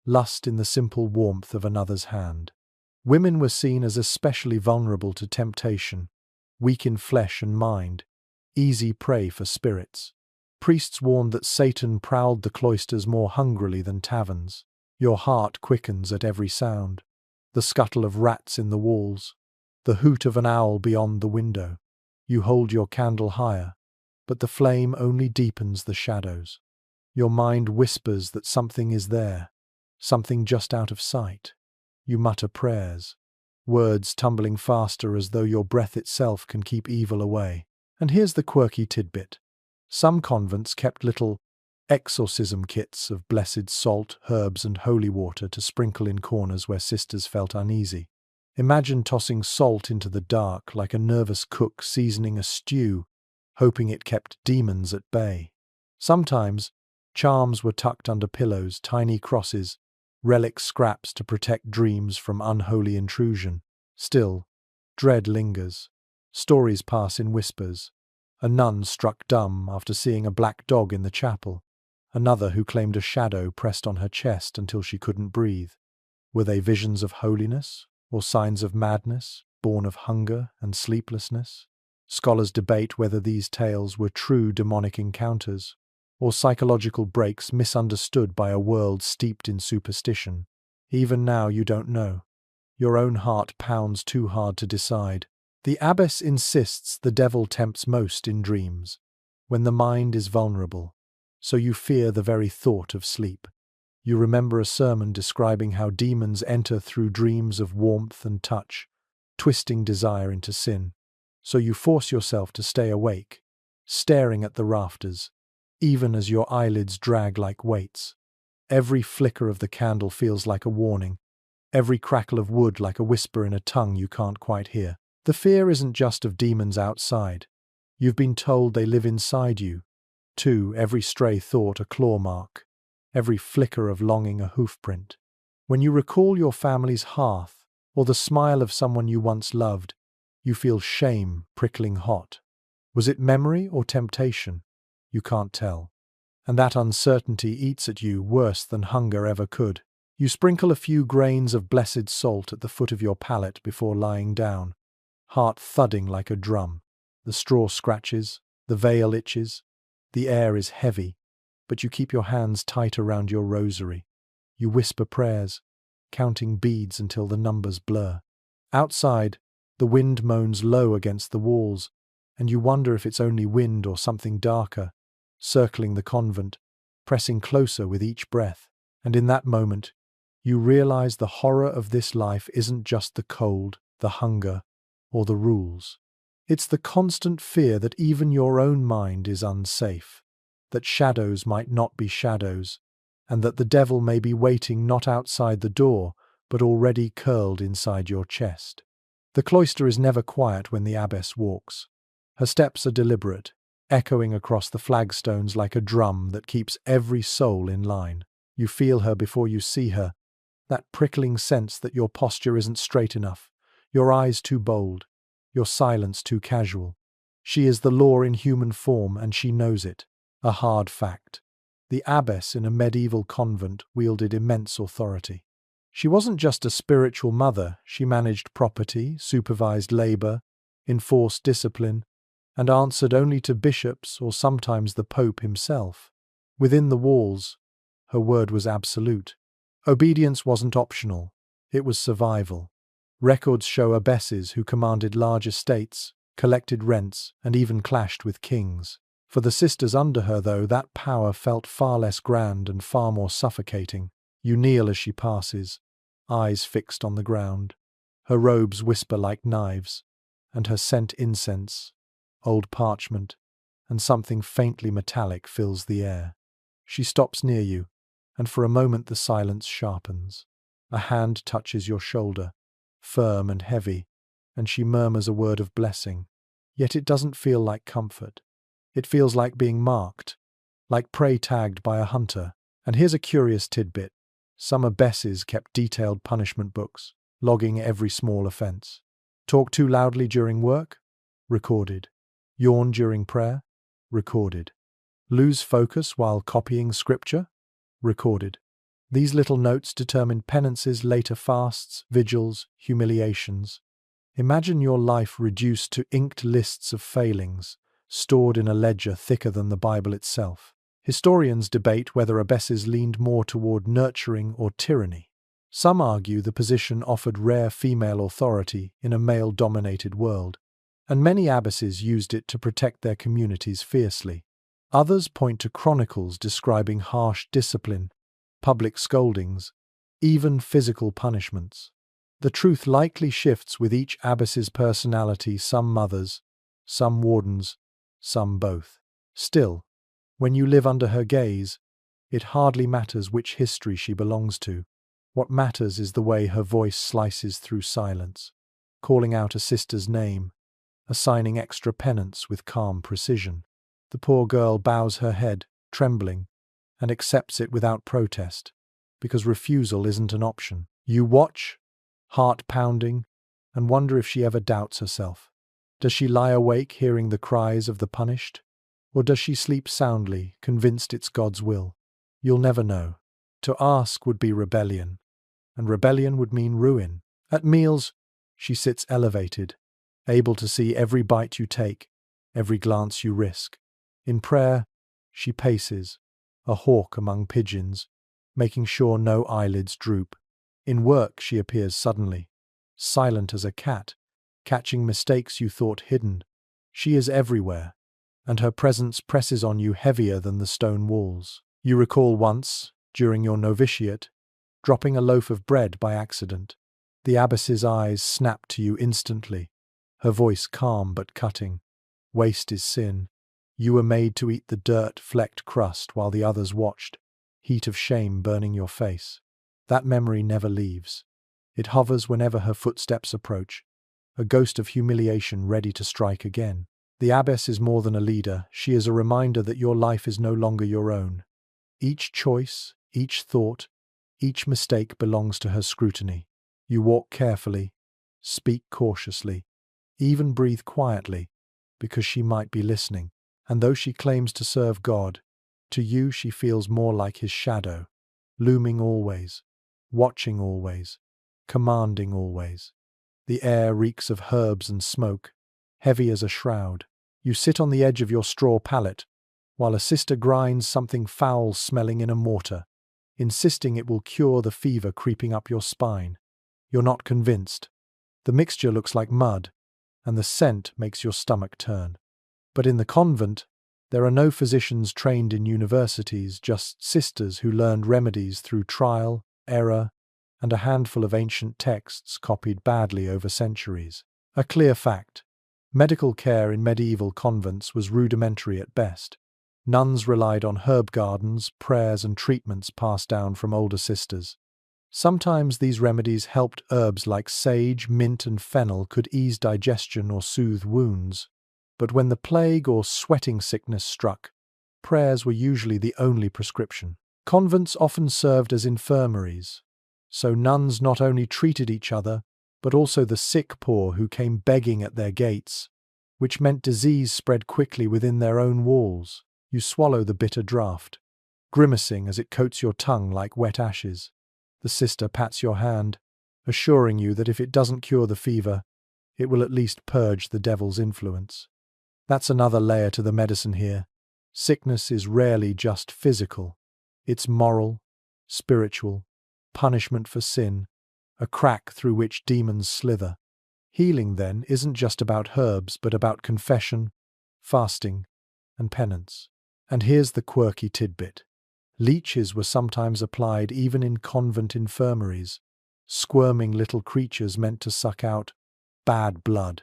Lust in the simple warmth of another's hand. Women were seen as especially vulnerable to temptation, weak in flesh and mind, easy prey for spirits. Priests warned that Satan prowled the cloisters more hungrily than taverns. Your heart quickens at every sound. The scuttle of rats in the walls, the hoot of an owl beyond the window. You hold your candle higher, but the flame only deepens the shadows. Your mind whispers that something is there, something just out of sight. You mutter prayers, words tumbling faster as though your breath itself can keep evil away. And here's the quirky tidbit. Some convents kept little exorcism kits of blessed salt, herbs, and holy water to sprinkle in corners where sisters felt uneasy. Imagine tossing salt into the dark like a nervous cook seasoning a stew, hoping it kept demons at bay. Sometimes, charms were tucked under pillows, tiny crosses, relic scraps to protect dreams from unholy intrusion. Still, dread lingers. Stories pass in whispers. A nun struck dumb after seeing a black dog in the chapel. Another who claimed a shadow pressed on her chest until she couldn't breathe. Were they visions of holiness, or signs of madness, born of hunger and sleeplessness? Scholars debate whether these tales were true demonic encounters, or psychological breaks misunderstood by a world steeped in superstition. Even now you don't know. Your own heart pounds too hard to decide. The abbess insists the devil tempts most in dreams, when the mind is vulnerable, so you fear the very thought of sleep. You remember a sermon describing how demons enter through dreams of warmth and touch, twisting desire into sin. So you force yourself to stay awake, staring at the rafters, even as your eyelids drag like weights. Every flicker of the candle feels like a warning, every crackle of wood like a whisper in a tongue you can't quite hear. The fear isn't just of demons outside. You've been told they live inside you, 2. Every stray thought a claw mark, every flicker of longing a hoofprint. When you recall your family's hearth, or the smile of someone you once loved, you feel shame prickling hot. Was it memory or temptation? You can't tell. And that uncertainty eats at you worse than hunger ever could. You sprinkle a few grains of blessed salt at the foot of your pallet before lying down, heart thudding like a drum. The straw scratches, the veil itches, the air is heavy, but you keep your hands tight around your rosary. You whisper prayers, counting beads until the numbers blur. Outside, the wind moans low against the walls, and you wonder if it's only wind or something darker, circling the convent, pressing closer with each breath. And in that moment, you realize the horror of this life isn't just the cold, the hunger, or the rules. It's the constant fear that even your own mind is unsafe, that shadows might not be shadows, and that the devil may be waiting not outside the door, but already curled inside your chest. The cloister is never quiet when the abbess walks. Her steps are deliberate, echoing across the flagstones like a drum that keeps every soul in line. You feel her before you see her, that prickling sense that your posture isn't straight enough, your eyes too bold, your silence too casual. She is the law in human form, and she knows it. A hard fact. The abbess in a medieval convent wielded immense authority. She wasn't just a spiritual mother, she managed property, supervised labor, enforced discipline, and answered only to bishops or sometimes the Pope himself. Within the walls, her word was absolute. Obedience wasn't optional, it was survival. Records show abbesses who commanded large estates, collected rents, and even clashed with kings. For the sisters under her, though, that power felt far less grand and far more suffocating. You kneel as she passes, eyes fixed on the ground. Her robes whisper like knives, and her scent incense, old parchment, and something faintly metallic fills the air. She stops near you, and for a moment the silence sharpens. A hand touches your shoulder, firm and heavy, and she murmurs a word of blessing. Yet it doesn't feel like comfort. It feels like being marked, like prey tagged by a hunter. And here's a curious tidbit. Some abbesses kept detailed punishment books, logging every small offense. Talk too loudly during work? Recorded. Yawn during prayer? Recorded. Lose focus while copying scripture? Recorded. These little notes determine penances, later fasts, vigils, humiliations. Imagine your life reduced to inked lists of failings, stored in a ledger thicker than the Bible itself. Historians debate whether abbesses leaned more toward nurturing or tyranny. Some argue the position offered rare female authority in a male-dominated world, and many abbesses used it to protect their communities fiercely. Others point to chronicles describing harsh discipline, public scoldings, even physical punishments. The truth likely shifts with each abbess's personality, some mothers, some wardens, some both. Still, when you live under her gaze, it hardly matters which history she belongs to. What matters is the way her voice slices through silence, calling out a sister's name, assigning extra penance with calm precision. The poor girl bows her head, trembling, and accepts it without protest, because refusal isn't an option. You watch, heart pounding, and wonder if she ever doubts herself. Does she lie awake hearing the cries of the punished? Or does she sleep soundly, convinced it's God's will? You'll never know. To ask would be rebellion, and rebellion would mean ruin. At meals, she sits elevated, able to see every bite you take, every glance you risk. In prayer, she paces, a hawk among pigeons, making sure no eyelids droop. In work, she appears suddenly, silent as a cat, catching mistakes you thought hidden. She is everywhere, and her presence presses on you heavier than the stone walls. You recall once, during your novitiate, dropping a loaf of bread by accident. The abbess's eyes snap to you instantly, her voice calm but cutting. Waste is sin. You were made to eat the dirt-flecked crust while the others watched, heat of shame burning your face. That memory never leaves. It hovers whenever her footsteps approach, a ghost of humiliation ready to strike again. The abbess is more than a leader, she is a reminder that your life is no longer your own. Each choice, each thought, each mistake belongs to her scrutiny. You walk carefully, speak cautiously, even breathe quietly, because she might be listening. And though she claims to serve God, to you she feels more like his shadow, looming always, watching always, commanding always. The air reeks of herbs and smoke, heavy as a shroud. You sit on the edge of your straw pallet, while a sister grinds something foul-smelling in a mortar, insisting it will cure the fever creeping up your spine. You're not convinced. The mixture looks like mud, and the scent makes your stomach turn. But in the convent, there are no physicians trained in universities, just sisters who learned remedies through trial, error, and a handful of ancient texts copied badly over centuries. A clear fact: medical care in medieval convents was rudimentary at best. Nuns relied on herb gardens, prayers, and treatments passed down from older sisters. Sometimes these remedies helped. Herbs like sage, mint, and fennel could ease digestion or soothe wounds. But when the plague or sweating sickness struck, prayers were usually the only prescription. Convents often served as infirmaries, so nuns not only treated each other, but also the sick poor who came begging at their gates, which meant disease spread quickly within their own walls. You swallow the bitter draught, grimacing as it coats your tongue like wet ashes. The sister pats your hand, assuring you that if it doesn't cure the fever, it will at least purge the devil's influence. That's another layer to the medicine here. Sickness is rarely just physical. It's moral, spiritual, punishment for sin, a crack through which demons slither. Healing, then, isn't just about herbs, but about confession, fasting, and penance. And here's the quirky tidbit. Leeches were sometimes applied even in convent infirmaries, squirming little creatures meant to suck out bad blood.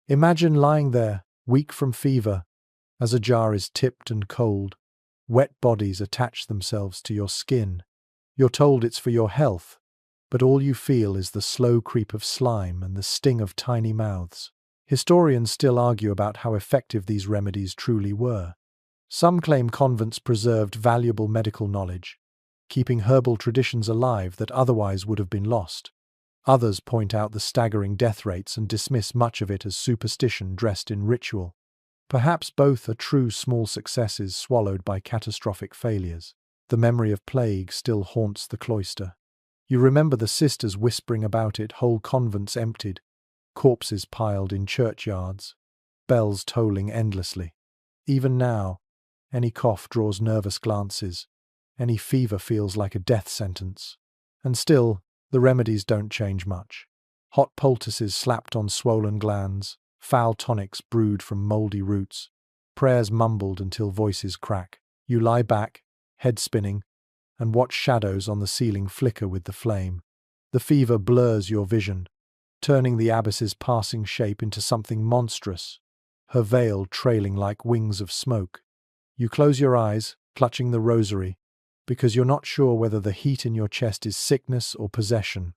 Imagine lying there, weak from fever, as a jar is tipped and cold. Wet bodies attach themselves to your skin. You're told it's for your health, but all you feel is the slow creep of slime and the sting of tiny mouths. Historians still argue about how effective these remedies truly were. Some claim convents preserved valuable medical knowledge, keeping herbal traditions alive that otherwise would have been lost. Others point out the staggering death rates and dismiss much of it as superstition dressed in ritual. Perhaps both are true small successes swallowed by catastrophic failures. The memory of plague still haunts the cloister. You remember the sisters whispering about it, whole convents emptied, corpses piled in churchyards, bells tolling endlessly. Even now, any cough draws nervous glances, any fever feels like a death sentence. And still, the remedies don't change much. Hot poultices slapped on swollen glands, foul tonics brewed from mouldy roots, prayers mumbled until voices crack. You lie back, head spinning, and watch shadows on the ceiling flicker with the flame. The fever blurs your vision, turning the abbess's passing shape into something monstrous, her veil trailing like wings of smoke. You close your eyes, clutching the rosary, because you're not sure whether the heat in your chest is sickness or possession.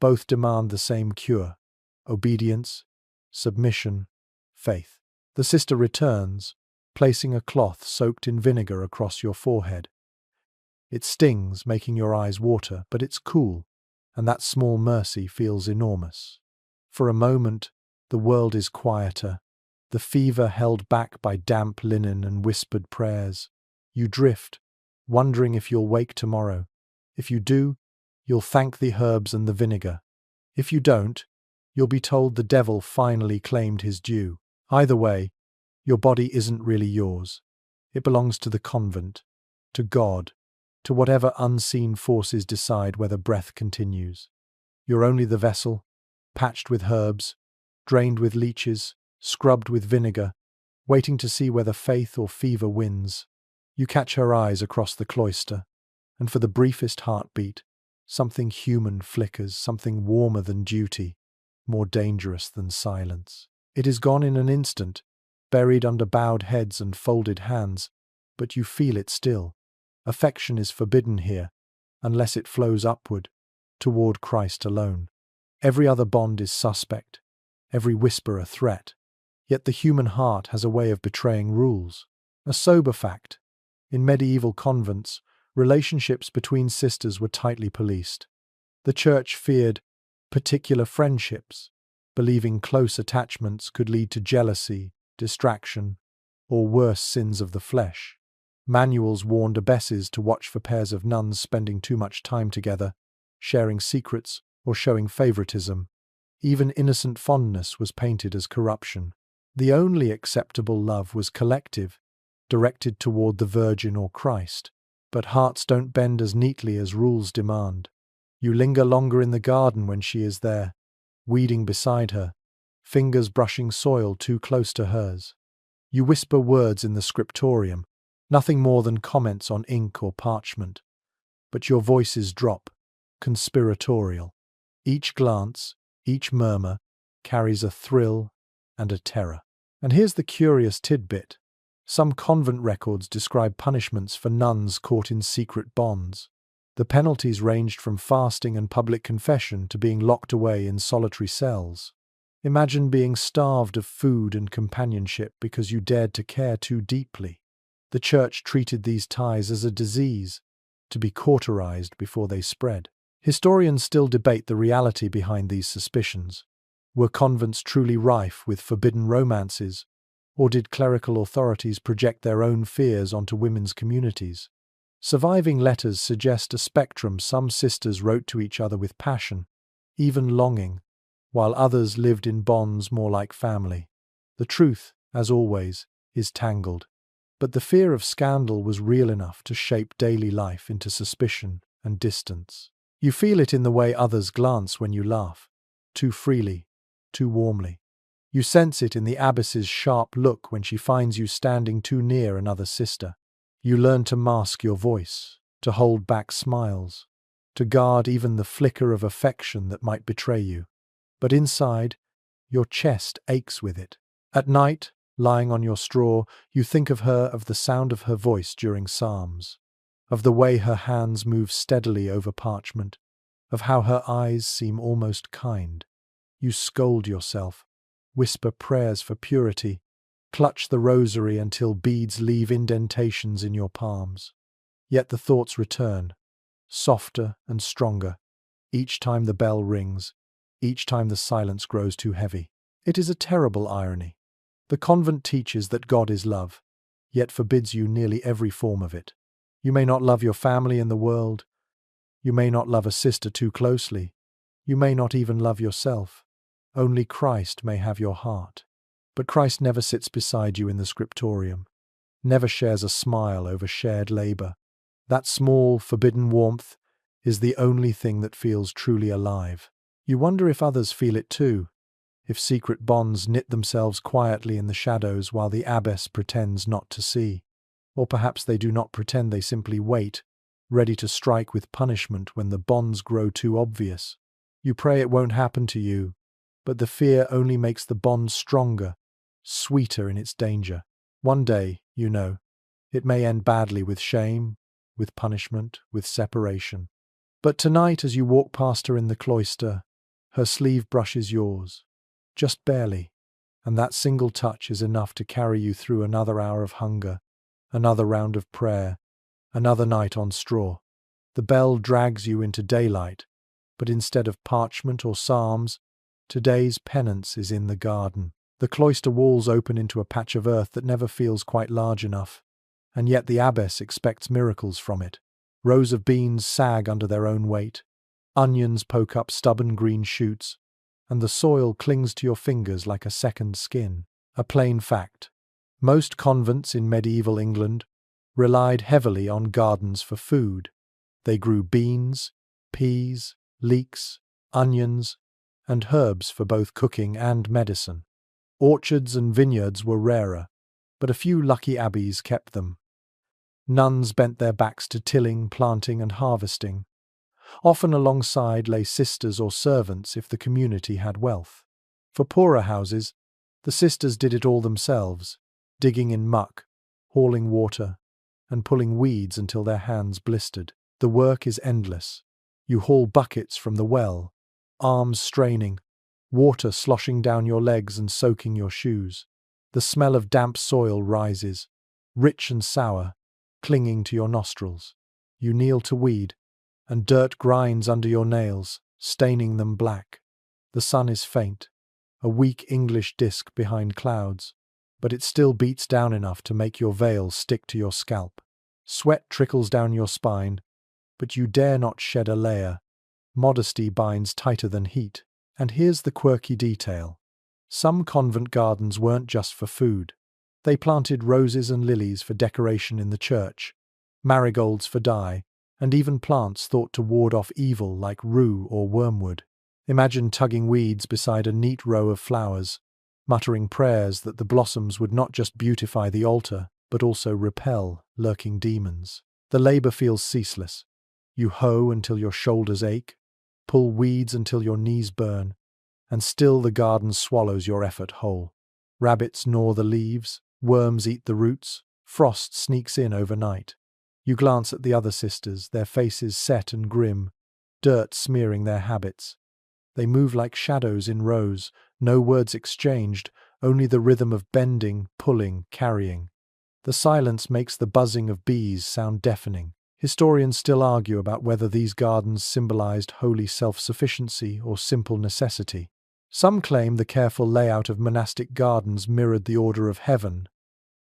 Both demand the same cure: obedience, submission, faith. The sister returns, placing a cloth soaked in vinegar across your forehead. It stings, making your eyes water, but it's cool, and that small mercy feels enormous. For a moment, the world is quieter, the fever held back by damp linen and whispered prayers. You drift, wondering if you'll wake tomorrow. If you do, you'll thank the herbs and the vinegar. If you don't, you'll be told the devil finally claimed his due. Either way, your body isn't really yours. It belongs to the convent, to God, to whatever unseen forces decide whether breath continues. You're only the vessel, patched with herbs, drained with leeches, scrubbed with vinegar, waiting to see whether faith or fever wins. You catch her eyes across the cloister, and for the briefest heartbeat, something human flickers, something warmer than duty, more dangerous than silence. It is gone in an instant, buried under bowed heads and folded hands, but you feel it still. Affection is forbidden here, unless it flows upward, toward Christ alone. Every other bond is suspect, every whisper a threat. Yet the human heart has a way of betraying rules. A sober fact: in medieval convents, relationships between sisters were tightly policed. The Church feared particular friendships, believing close attachments could lead to jealousy, distraction, or worse sins of the flesh. Manuals warned abbesses to watch for pairs of nuns spending too much time together, sharing secrets, or showing favoritism. Even innocent fondness was painted as corruption. The only acceptable love was collective, directed toward the Virgin or Christ. But hearts don't bend as neatly as rules demand. You linger longer in the garden when she is there, weeding beside her, fingers brushing soil too close to hers. You whisper words in the scriptorium, nothing more than comments on ink or parchment. But your voices drop, conspiratorial. Each glance, each murmur, carries a thrill and a terror. And here's the curious tidbit. Some convent records describe punishments for nuns caught in secret bonds. The penalties ranged from fasting and public confession to being locked away in solitary cells. Imagine being starved of food and companionship because you dared to care too deeply. The Church treated these ties as a disease, to be cauterized before they spread. Historians still debate the reality behind these suspicions. Were convents truly rife with forbidden romances, or did clerical authorities project their own fears onto women's communities? Surviving letters suggest a spectrum. Some sisters wrote to each other with passion, even longing, while others lived in bonds more like family. The truth, as always, is tangled. But the fear of scandal was real enough to shape daily life into suspicion and distance. You feel it in the way others glance when you laugh, too freely, too warmly. You sense it in the abbess's sharp look when she finds you standing too near another sister. You learn to mask your voice, to hold back smiles, to guard even the flicker of affection that might betray you. But inside, your chest aches with it. At night, lying on your straw, you think of her, of the sound of her voice during psalms, of the way her hands move steadily over parchment, of how her eyes seem almost kind. You scold yourself, whisper prayers for purity, clutch the rosary until beads leave indentations in your palms. Yet the thoughts return, softer and stronger, each time the bell rings, each time the silence grows too heavy. It is a terrible irony. The convent teaches that God is love, yet forbids you nearly every form of it. You may not love your family in the world. You may not love a sister too closely. You may not even love yourself. Only Christ may have your heart. But Christ never sits beside you in the scriptorium, never shares a smile over shared labor. That small, forbidden warmth is the only thing that feels truly alive. You wonder if others feel it too, if secret bonds knit themselves quietly in the shadows while the abbess pretends not to see. Or perhaps they do not pretend, they simply wait, ready to strike with punishment when the bonds grow too obvious. You pray it won't happen to you, but the fear only makes the bond stronger, sweeter in its danger. One day, you know, it may end badly, with shame, with punishment, with separation. But tonight, as you walk past her in the cloister, her sleeve brushes yours, just barely, and that single touch is enough to carry you through another hour of hunger, another round of prayer, another night on straw. The bell drags you into daylight, but instead of parchment or psalms, today's penance is in the garden. The cloister walls open into a patch of earth that never feels quite large enough, and yet the abbess expects miracles from it. Rows of beans sag under their own weight, onions poke up stubborn green shoots, and the soil clings to your fingers like a second skin. A plain fact: most convents in medieval England relied heavily on gardens for food. They grew beans, peas, leeks, onions, and herbs for both cooking and medicine. Orchards and vineyards were rarer, but a few lucky abbeys kept them. Nuns bent their backs to tilling, planting, and harvesting. Often alongside lay sisters or servants if the community had wealth. For poorer houses, the sisters did it all themselves, digging in muck, hauling water, and pulling weeds until their hands blistered. The work is endless. You haul buckets from the well, arms straining, water sloshing down your legs and soaking your shoes. The smell of damp soil rises, rich and sour, clinging to your nostrils. You kneel to weed, and dirt grinds under your nails, staining them black. The sun is faint, a weak English disk behind clouds, but it still beats down enough to make your veil stick to your scalp. Sweat trickles down your spine, but you dare not shed a layer. Modesty binds tighter than heat. And here's the quirky detail. Some convent gardens weren't just for food. They planted roses and lilies for decoration in the church, marigolds for dye, and even plants thought to ward off evil like rue or wormwood. Imagine tugging weeds beside a neat row of flowers, muttering prayers that the blossoms would not just beautify the altar, but also repel lurking demons. The labor feels ceaseless. You hoe until your shoulders ache, pull weeds until your knees burn, and still the garden swallows your effort whole. Rabbits gnaw the leaves, worms eat the roots, frost sneaks in overnight. You glance at the other sisters, their faces set and grim, dirt smearing their habits. They move like shadows in rows, no words exchanged, only the rhythm of bending, pulling, carrying. The silence makes the buzzing of bees sound deafening. Historians still argue about whether these gardens symbolized holy self-sufficiency or simple necessity. Some claim the careful layout of monastic gardens mirrored the order of heaven,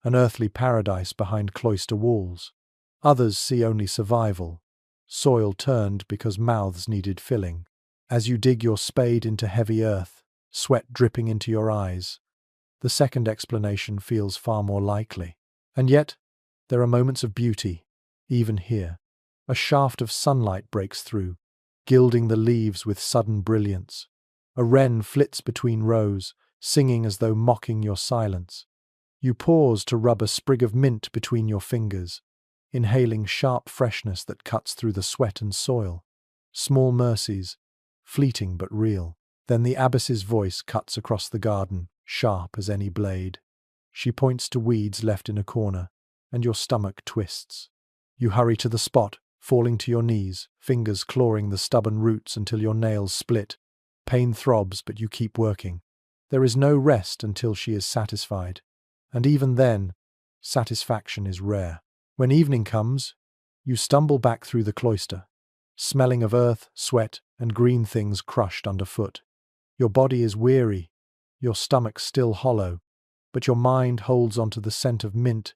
an earthly paradise behind cloister walls. Others see only survival, soil turned because mouths needed filling. As you dig your spade into heavy earth, sweat dripping into your eyes, the second explanation feels far more likely. And yet, there are moments of beauty, even here. A shaft of sunlight breaks through, gilding the leaves with sudden brilliance. A wren flits between rows, singing as though mocking your silence. You pause to rub a sprig of mint between your fingers, inhaling sharp freshness that cuts through the sweat and soil. Small mercies, fleeting but real. Then the abbess's voice cuts across the garden, sharp as any blade. She points to weeds left in a corner, and your stomach twists. You hurry to the spot, falling to your knees, fingers clawing the stubborn roots until your nails split. Pain throbs, but you keep working. There is no rest until she is satisfied. And even then, satisfaction is rare. When evening comes, you stumble back through the cloister, smelling of earth, sweat, and green things crushed underfoot. Your body is weary, your stomach still hollow, but your mind holds onto the scent of mint,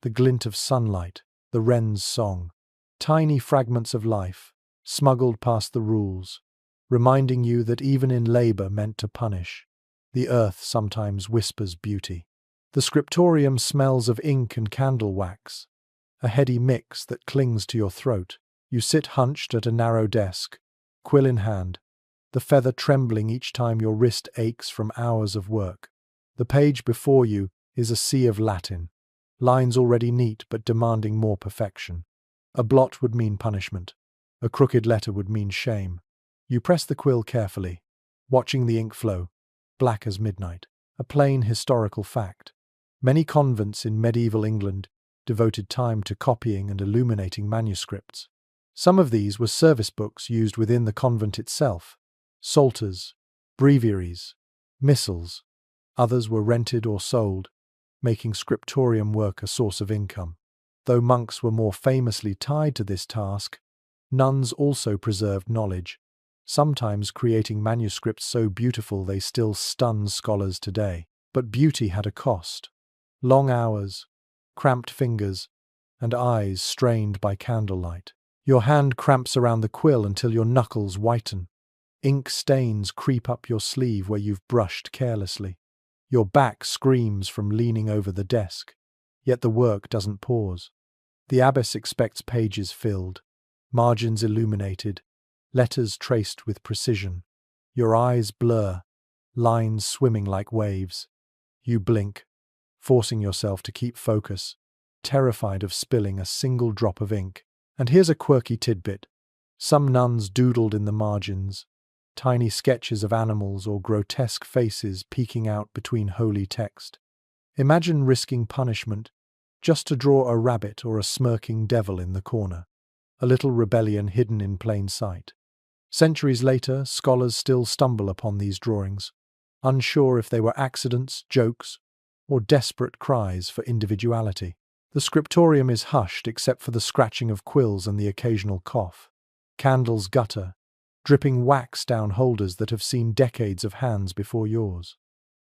the glint of sunlight, the wren's song. Tiny fragments of life, smuggled past the rules, reminding you that even in labor meant to punish, the earth sometimes whispers beauty. The scriptorium smells of ink and candle wax, a heady mix that clings to your throat. You sit hunched at a narrow desk, quill in hand, the feather trembling each time your wrist aches from hours of work. The page before you is a sea of Latin, lines already neat but demanding more perfection. A blot would mean punishment. A crooked letter would mean shame. You press the quill carefully, watching the ink flow, black as midnight. A plain historical fact. Many convents in medieval England devoted time to copying and illuminating manuscripts. Some of these were service books used within the convent itself, psalters, breviaries, missals. Others were rented or sold, making scriptorium work a source of income. Though monks were more famously tied to this task, nuns also preserved knowledge, sometimes creating manuscripts so beautiful they still stun scholars today. But beauty had a cost. Long hours, cramped fingers, and eyes strained by candlelight. Your hand cramps around the quill until your knuckles whiten. Ink stains creep up your sleeve where you've brushed carelessly. Your back screams from leaning over the desk, yet the work doesn't pause. The abbess expects pages filled, margins illuminated, letters traced with precision. Your eyes blur, lines swimming like waves. You blink, forcing yourself to keep focus, terrified of spilling a single drop of ink. And here's a quirky tidbit. Some nuns doodled in the margins, tiny sketches of animals or grotesque faces peeking out between holy text. Imagine risking punishment just to draw a rabbit or a smirking devil in the corner, a little rebellion hidden in plain sight. Centuries later, scholars still stumble upon these drawings, unsure if they were accidents, jokes, or desperate cries for individuality. The scriptorium is hushed except for the scratching of quills and the occasional cough. Candles gutter, dripping wax down holders that have seen decades of hands before yours.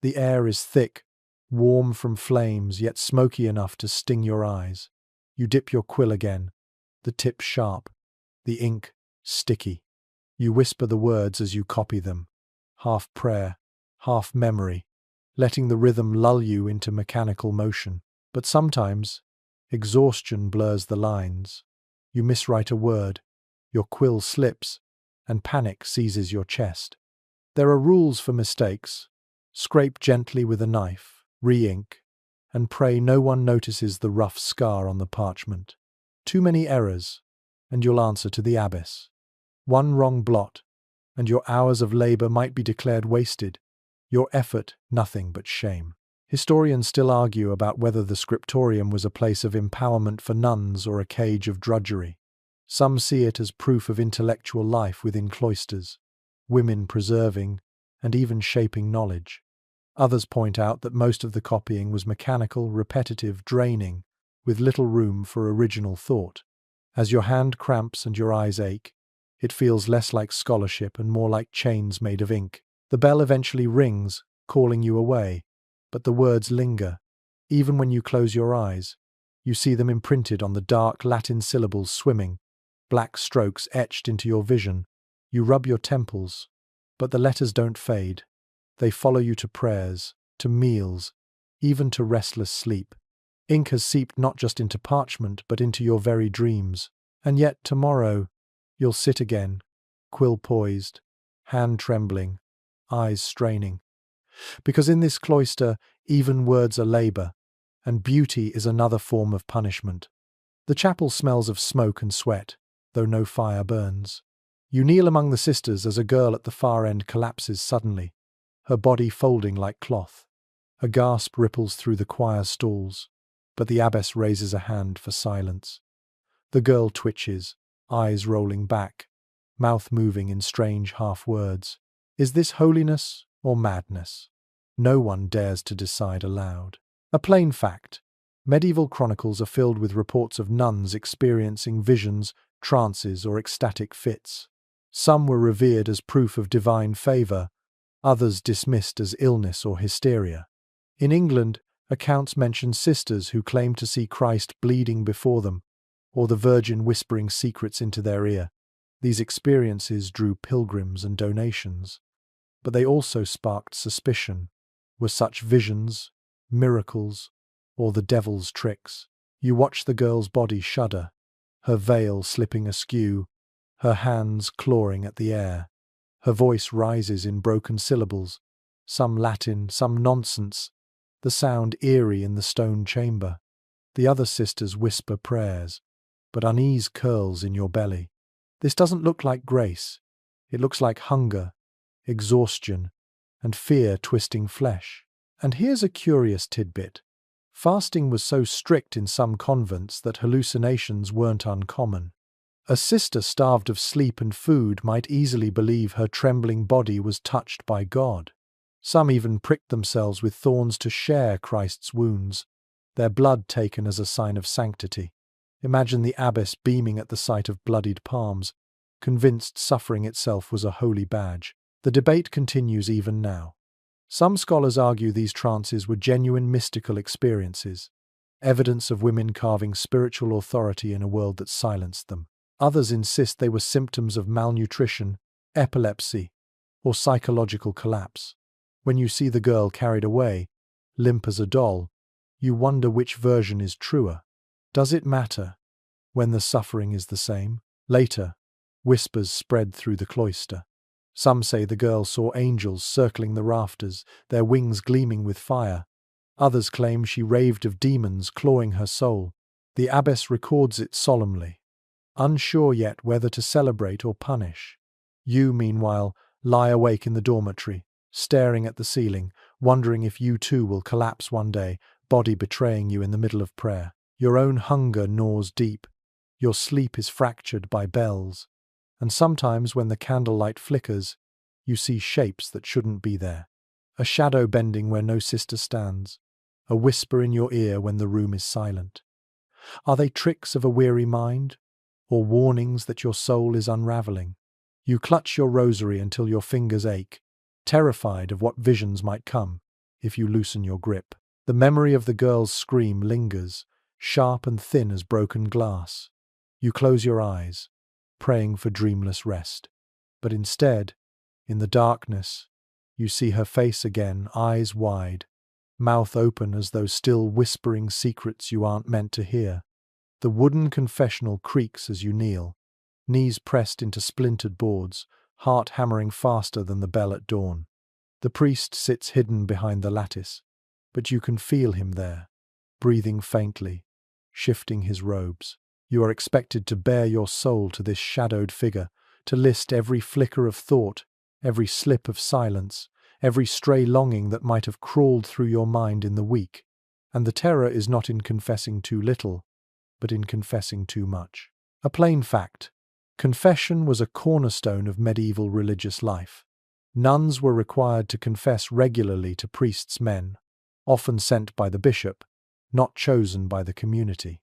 The air is thick, warm from flames, yet smoky enough to sting your eyes. You dip your quill again, the tip sharp, the ink sticky. You whisper the words as you copy them, half prayer, half memory, letting the rhythm lull you into mechanical motion. But sometimes, exhaustion blurs the lines. You miswrite a word, your quill slips, and panic seizes your chest. There are rules for mistakes. Scrape gently with a knife, re-ink, and pray no one notices the rough scar on the parchment. Too many errors, and you'll answer to the abbess. One wrong blot, and your hours of labor might be declared wasted, your effort nothing but shame. Historians still argue about whether the scriptorium was a place of empowerment for nuns or a cage of drudgery. Some see it as proof of intellectual life within cloisters, women preserving and even shaping knowledge. Others point out that most of the copying was mechanical, repetitive, draining, with little room for original thought. As your hand cramps and your eyes ache, it feels less like scholarship and more like chains made of ink. The bell eventually rings, calling you away, but the words linger. Even when you close your eyes, you see them imprinted on the dark Latin syllables swimming, black strokes etched into your vision. You rub your temples, but the letters don't fade. They follow you to prayers, to meals, even to restless sleep. Ink has seeped not just into parchment, but into your very dreams. And yet tomorrow, you'll sit again, quill poised, hand trembling, eyes straining. Because in this cloister, even words are labor, and beauty is another form of punishment. The chapel smells of smoke and sweat, though no fire burns. You kneel among the sisters as a girl at the far end collapses suddenly, her body folding like cloth. A gasp ripples through the choir stalls, but the abbess raises a hand for silence. The girl twitches, eyes rolling back, mouth moving in strange half-words. Is this holiness or madness? No one dares to decide aloud. A plain fact. Medieval chronicles are filled with reports of nuns experiencing visions, trances, or ecstatic fits. Some were revered as proof of divine favor, others dismissed as illness or hysteria. In England, accounts mention sisters who claimed to see Christ bleeding before them, or the Virgin whispering secrets into their ear. These experiences drew pilgrims and donations, but they also sparked suspicion. Were such visions, miracles, or the devil's tricks? You watch the girl's body shudder, her veil slipping askew, her hands clawing at the air. Her voice rises in broken syllables, some Latin, some nonsense, the sound eerie in the stone chamber. The other sisters whisper prayers, but unease curls in your belly. This doesn't look like grace. It looks like hunger, exhaustion, and fear twisting flesh. And here's a curious tidbit. Fasting was so strict in some convents that hallucinations weren't uncommon. A sister starved of sleep and food might easily believe her trembling body was touched by God. Some even pricked themselves with thorns to share Christ's wounds, their blood taken as a sign of sanctity. Imagine the abbess beaming at the sight of bloodied palms, convinced suffering itself was a holy badge. The debate continues even now. Some scholars argue these trances were genuine mystical experiences, evidence of women carving spiritual authority in a world that silenced them. Others insist they were symptoms of malnutrition, epilepsy, or psychological collapse. When you see the girl carried away, limp as a doll, you wonder which version is truer. Does it matter when the suffering is the same? Later, whispers spread through the cloister. Some say the girl saw angels circling the rafters, their wings gleaming with fire. Others claim she raved of demons clawing her soul. The abbess records it solemnly, unsure yet whether to celebrate or punish. You, meanwhile, lie awake in the dormitory, staring at the ceiling, wondering if you too will collapse one day, body betraying you in the middle of prayer. Your own hunger gnaws deep. Your sleep is fractured by bells. And sometimes when the candlelight flickers, you see shapes that shouldn't be there. A shadow bending where no sister stands. a whisper in your ear when the room is silent. Are they tricks of a weary mind, or warnings that your soul is unraveling? You clutch your rosary until your fingers ache, terrified of what visions might come if you loosen your grip. The memory of the girl's scream lingers, sharp and thin as broken glass. You close your eyes, praying for dreamless rest. But instead, in the darkness, you see her face again, eyes wide, mouth open as though still whispering secrets you aren't meant to hear. The wooden confessional creaks as you kneel, knees pressed into splintered boards, heart hammering faster than the bell at dawn. The priest sits hidden behind the lattice, but you can feel him there, breathing faintly, shifting his robes. You are expected to bare your soul to this shadowed figure, to list every flicker of thought, every slip of silence, every stray longing that might have crawled through your mind in the week. And the terror is not in confessing too little, but in confessing too much. A plain fact: confession was a cornerstone of medieval religious life. Nuns were required to confess regularly to priests' men, often sent by the bishop, not chosen by the community.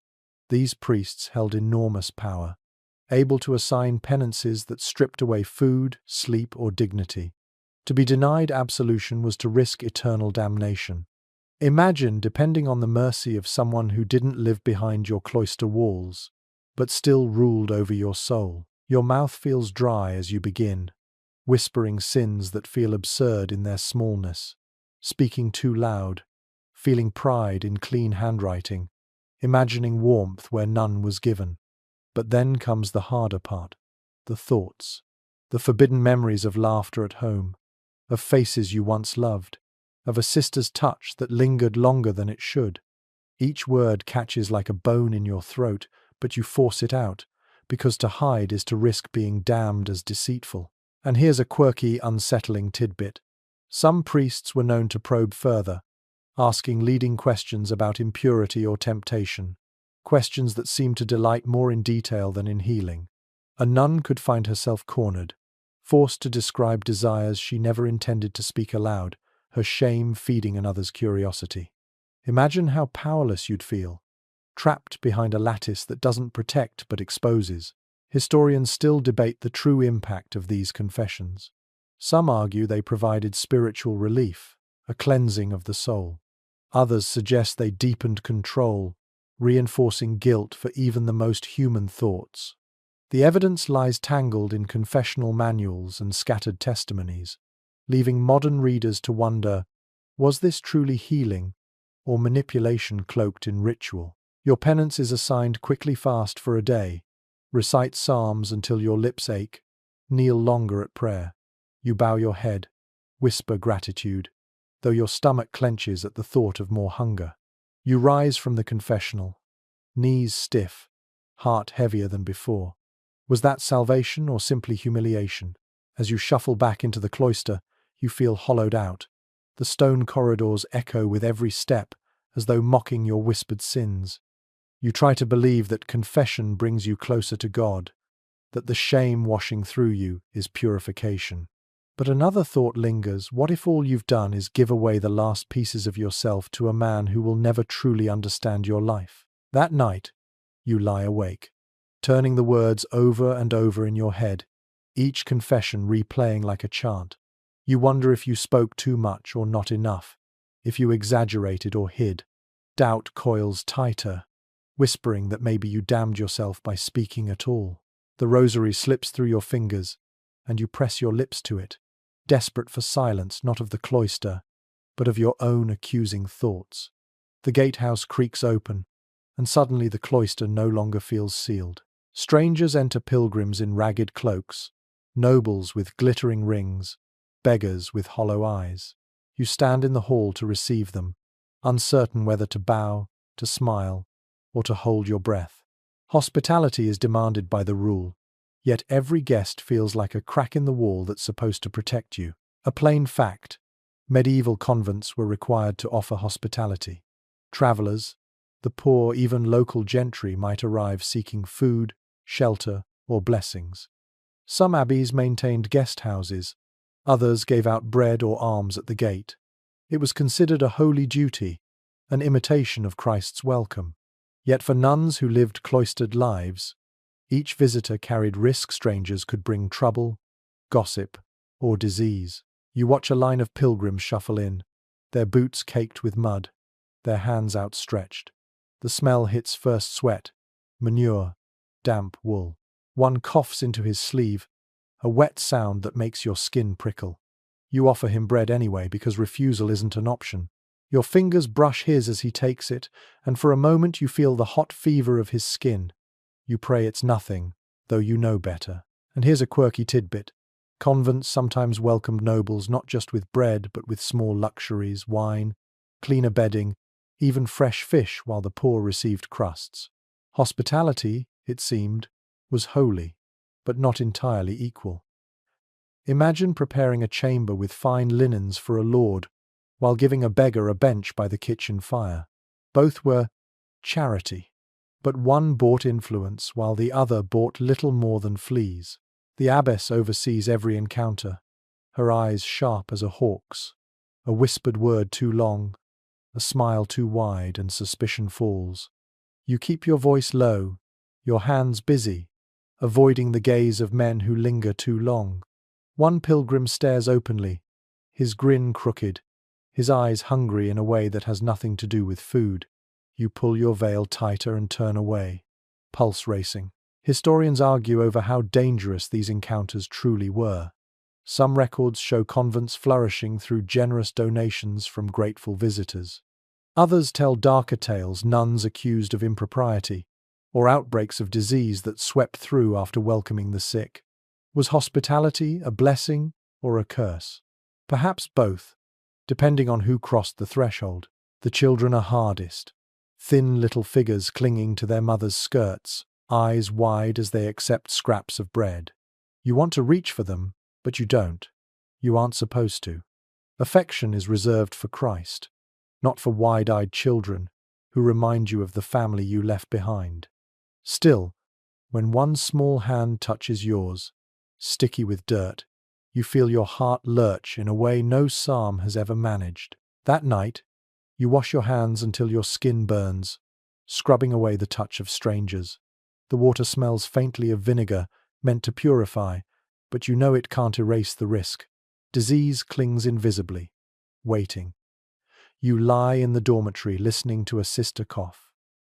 These priests held enormous power, able to assign penances that stripped away food, sleep, or dignity. To be denied absolution was to risk eternal damnation. Imagine depending on the mercy of someone who didn't live behind your cloister walls, but still ruled over your soul. Your mouth feels dry as you begin, whispering sins that feel absurd in their smallness, speaking too loud, feeling pride in clean handwriting, imagining warmth where none was given. But then comes the harder part: the thoughts, the forbidden memories of laughter at home, of faces you once loved, of a sister's touch that lingered longer than it should. Each word catches like a bone in your throat, but you force it out, because to hide is to risk being damned as deceitful. And here's a quirky, unsettling tidbit. Some priests were known to probe further, asking leading questions about impurity or temptation, questions that seemed to delight more in detail than in healing. A nun could find herself cornered, forced to describe desires she never intended to speak aloud, her shame feeding another's curiosity. Imagine how powerless you'd feel, trapped behind a lattice that doesn't protect but exposes. Historians still debate the true impact of these confessions. Some argue they provided spiritual relief, a cleansing of the soul. Others suggest they deepened control, reinforcing guilt for even the most human thoughts. The evidence lies tangled in confessional manuals and scattered testimonies, leaving modern readers to wonder, was this truly healing, or manipulation cloaked in ritual? Your penance is assigned: quickly fast for a day, recite psalms until your lips ache, kneel longer at prayer. You bow your head, whisper gratitude, though your stomach clenches at the thought of more hunger. You rise from the confessional, knees stiff, heart heavier than before. Was that salvation or simply humiliation? As you shuffle back into the cloister, you feel hollowed out. The stone corridors echo with every step, as though mocking your whispered sins. You try to believe that confession brings you closer to God, that the shame washing through you is purification. But another thought lingers: what if all you've done is give away the last pieces of yourself to a man who will never truly understand your life? That night, you lie awake, turning the words over and over in your head, each confession replaying like a chant. You wonder if you spoke too much or not enough, if you exaggerated or hid. Doubt coils tighter, whispering that maybe you damned yourself by speaking at all. The rosary slips through your fingers, and you press your lips to it, desperate for silence, not of the cloister, but of your own accusing thoughts. The gatehouse creaks open, and suddenly the cloister no longer feels sealed. Strangers enter: pilgrims in ragged cloaks, nobles with glittering rings, beggars with hollow eyes. You stand in the hall to receive them, uncertain whether to bow, to smile, or to hold your breath. Hospitality is demanded by the rule, yet every guest feels like a crack in the wall that's supposed to protect you. A plain fact: medieval convents were required to offer hospitality. Travelers, the poor, even local gentry might arrive seeking food, shelter, or blessings. Some abbeys maintained guest houses, others gave out bread or alms at the gate. It was considered a holy duty, an imitation of Christ's welcome. Yet for nuns who lived cloistered lives, each visitor carried risk strangers could bring trouble, gossip, or disease. You watch a line of pilgrims shuffle in, their boots caked with mud, their hands outstretched. The smell hits first sweat, manure, damp wool. One coughs into his sleeve, a wet sound that makes your skin prickle. You offer him bread anyway because refusal isn't an option. Your fingers brush his as he takes it, and for a moment you feel the hot fever of his skin. You pray it's nothing, though you know better. And here's a quirky tidbit. Convents sometimes welcomed nobles not just with bread, but with small luxuries, wine, cleaner bedding, even fresh fish, while the poor received crusts. Hospitality, it seemed, was holy, but not entirely equal. Imagine preparing a chamber with fine linens for a lord, while giving a beggar a bench by the kitchen fire. Both were charity, but one bought influence while the other bought little more than fleas. The abbess oversees every encounter, her eyes sharp as a hawk's. A whispered word too long, a smile too wide, and suspicion falls. You keep your voice low, your hands busy, avoiding the gaze of men who linger too long. One pilgrim stares openly, his grin crooked, his eyes hungry in a way that has nothing to do with food. You pull your veil tighter and turn away, pulse racing. Historians argue over how dangerous these encounters truly were. Some records show convents flourishing through generous donations from grateful visitors. Others tell darker tales, nuns accused of impropriety, or outbreaks of disease that swept through after welcoming the sick. Was hospitality a blessing or a curse? Perhaps both, depending on who crossed the threshold. The children are hardest, thin little figures clinging to their mothers' skirts, eyes wide as they accept scraps of bread. You want to reach for them, but you don't. You aren't supposed to. Affection is reserved for Christ, not for wide-eyed children who remind you of the family you left behind. Still, when one small hand touches yours, sticky with dirt, you feel your heart lurch in a way no psalm has ever managed. That night, you wash your hands until your skin burns, scrubbing away the touch of strangers. The water smells faintly of vinegar, meant to purify, but you know it can't erase the risk. Disease clings invisibly, waiting. You lie in the dormitory listening to a sister cough,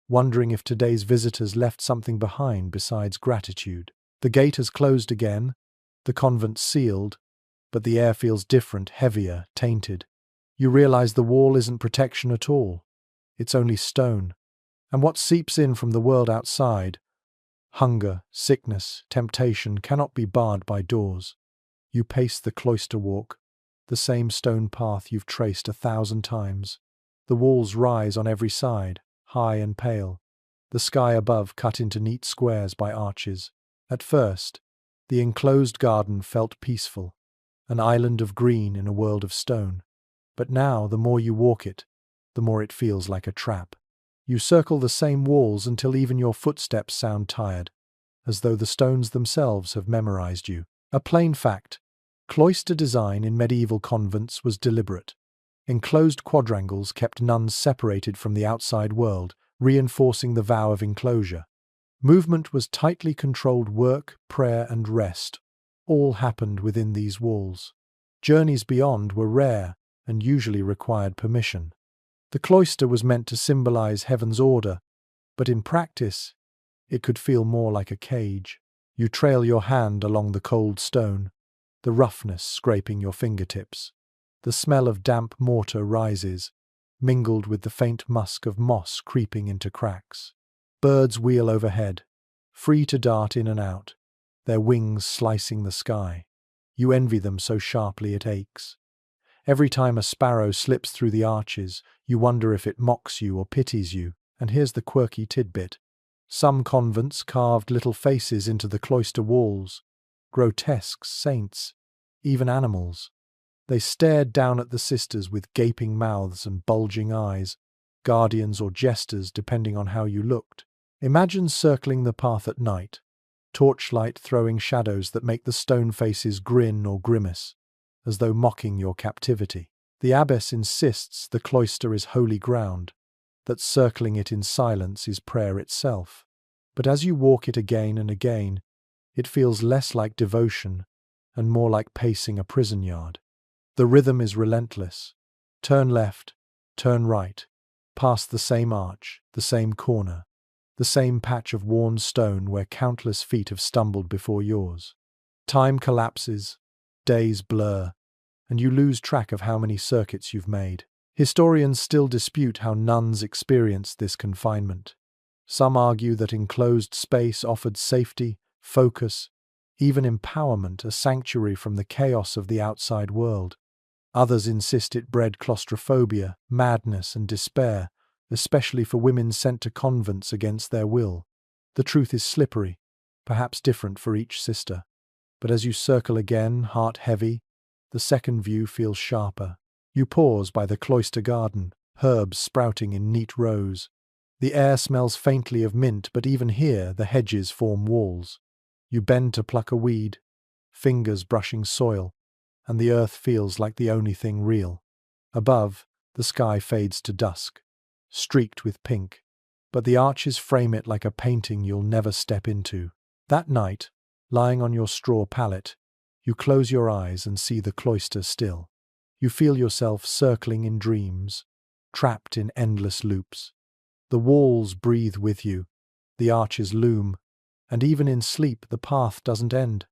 wondering if today's visitors left something behind besides gratitude. The gate has closed again, the convent sealed, but the air feels different, heavier, tainted. You realize the wall isn't protection at all. It's only stone. And what seeps in from the world outside, hunger, sickness, temptation, cannot be barred by doors. You pace the cloister walk, the same stone path you've traced 1,000 times. The walls rise on every side, high and pale, the sky above cut into neat squares by arches. At first, the enclosed garden felt peaceful, an island of green in a world of stone. But now, the more you walk it, the more it feels like a trap. You circle the same walls until even your footsteps sound tired, as though the stones themselves have memorized you. A plain fact: cloister design in medieval convents was deliberate. Enclosed quadrangles kept nuns separated from the outside world, reinforcing the vow of enclosure. Movement was tightly controlled. Work, prayer, and rest all happened within these walls. Journeys beyond were rare and usually required permission. The cloister was meant to symbolize heaven's order, but in practice, it could feel more like a cage. You trail your hand along the cold stone, the roughness scraping your fingertips. The smell of damp mortar rises, mingled with the faint musk of moss creeping into cracks. Birds wheel overhead, free to dart in and out, their wings slicing the sky. You envy them so sharply it aches. Every time a sparrow slips through the arches, you wonder if it mocks you or pities you. And here's the quirky tidbit. Some convents carved little faces into the cloister walls, grotesques, saints, even animals. They stared down at the sisters with gaping mouths and bulging eyes, guardians or jesters depending on how you looked. Imagine circling the path at night, torchlight throwing shadows that make the stone faces grin or grimace, as though mocking your captivity. The abbess insists the cloister is holy ground, that circling it in silence is prayer itself. But as you walk it again and again, it feels less like devotion and more like pacing a prison yard. The rhythm is relentless. Turn left, turn right, past the same arch, the same corner, the same patch of worn stone where countless feet have stumbled before yours. Time collapses, days blur, and you lose track of how many circuits you've made. Historians still dispute how nuns experienced this confinement. Some argue that enclosed space offered safety, focus, even empowerment, a sanctuary from the chaos of the outside world. Others insist it bred claustrophobia, madness, and despair, especially for women sent to convents against their will. The truth is slippery, perhaps different for each sister. But as you circle again, heart heavy, the second view feels sharper. You pause by the cloister garden, herbs sprouting in neat rows. The air smells faintly of mint, but even here the hedges form walls. You bend to pluck a weed, fingers brushing soil, and the earth feels like the only thing real. Above, the sky fades to dusk, streaked with pink, but the arches frame it like a painting you'll never step into. That night, lying on your straw pallet, you close your eyes and see the cloister still. You feel yourself circling in dreams, trapped in endless loops. The walls breathe with you, the arches loom, and even in sleep the path doesn't end.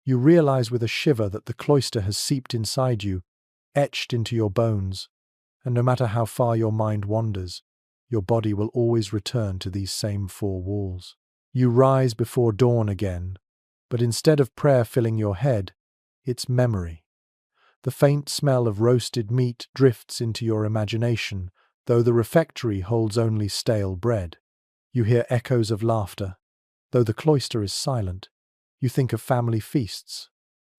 You realize with a shiver that the cloister has seeped inside you, etched into your bones, and no matter how far your mind wanders, your body will always return to these same four walls. You rise before dawn again, but instead of prayer filling your head, it's memory. The faint smell of roasted meat drifts into your imagination, though the refectory holds only stale bread. You hear echoes of laughter. Though the cloister is silent, you think of family feasts,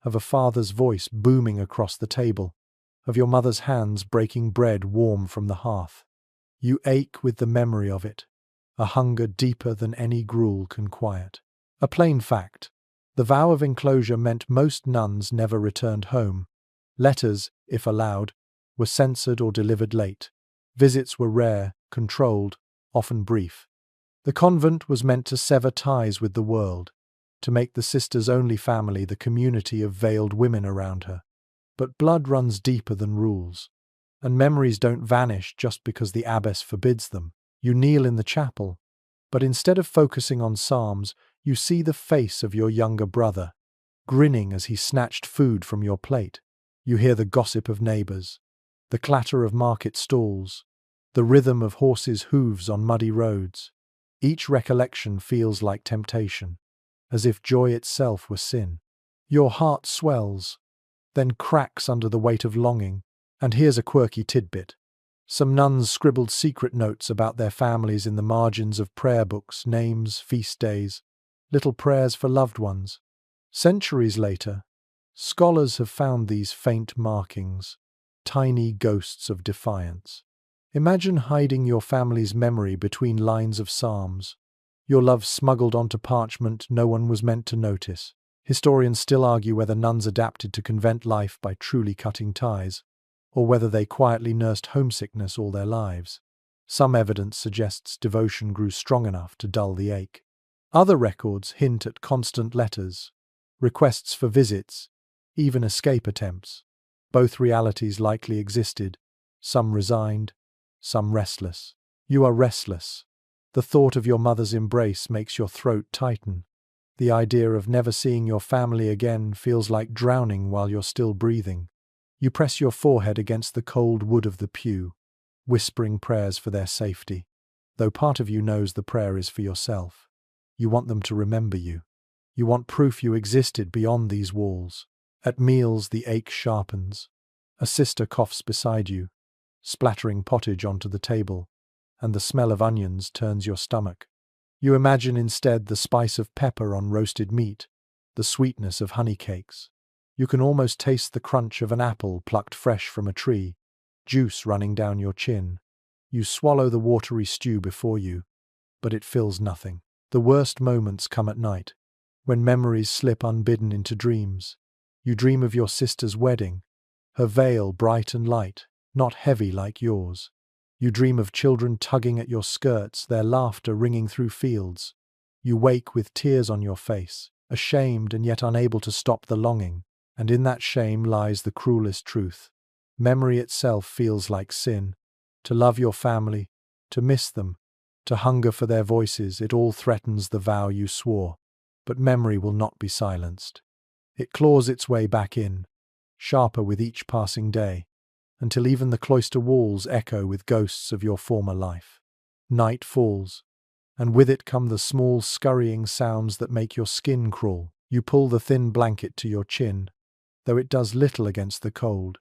of a father's voice booming across the table, of your mother's hands breaking bread warm from the hearth. You ache with the memory of it, a hunger deeper than any gruel can quiet. A plain fact: the vow of enclosure meant most nuns never returned home. Letters, if allowed, were censored or delivered late. Visits were rare, controlled, often brief. The convent was meant to sever ties with the world, to make the sister's only family the community of veiled women around her. But blood runs deeper than rules, and memories don't vanish just because the abbess forbids them. You kneel in the chapel, but instead of focusing on psalms, you see the face of your younger brother, grinning as he snatched food from your plate. You hear the gossip of neighbors, the clatter of market stalls, the rhythm of horses' hooves on muddy roads. Each recollection feels like temptation, as if joy itself were sin. Your heart swells, then cracks under the weight of longing. And here's a quirky tidbit. Some nuns scribbled secret notes about their families in the margins of prayer books, names, feast days, little prayers for loved ones. Centuries later, scholars have found these faint markings, tiny ghosts of defiance. Imagine hiding your family's memory between lines of psalms, your love smuggled onto parchment no one was meant to notice. Historians still argue whether nuns adapted to convent life by truly cutting ties, or whether they quietly nursed homesickness all their lives. Some evidence suggests devotion grew strong enough to dull the ache. Other records hint at constant letters, requests for visits, even escape attempts. Both realities likely existed, some resigned, some restless. You are restless. The thought of your mother's embrace makes your throat tighten. The idea of never seeing your family again feels like drowning while you're still breathing. You press your forehead against the cold wood of the pew, whispering prayers for their safety, though part of you knows the prayer is for yourself. You want them to remember you. You want proof you existed beyond these walls. At meals, the ache sharpens. A sister coughs beside you, splattering pottage onto the table, and the smell of onions turns your stomach. You imagine instead the spice of pepper on roasted meat, the sweetness of honey cakes. You can almost taste the crunch of an apple plucked fresh from a tree, juice running down your chin. You swallow the watery stew before you, but it fills nothing. The worst moments come at night, when memories slip unbidden into dreams. You dream of your sister's wedding, her veil bright and light, not heavy like yours. You dream of children tugging at your skirts, their laughter ringing through fields. You wake with tears on your face, ashamed and yet unable to stop the longing, and in that shame lies the cruelest truth. Memory itself feels like sin. To love your family, to miss them, to hunger for their voices, it all threatens the vow you swore. But memory will not be silenced. It claws its way back in, sharper with each passing day, until even the cloister walls echo with ghosts of your former life. Night falls, and with it come the small scurrying sounds that make your skin crawl. You pull the thin blanket to your chin, though it does little against the cold,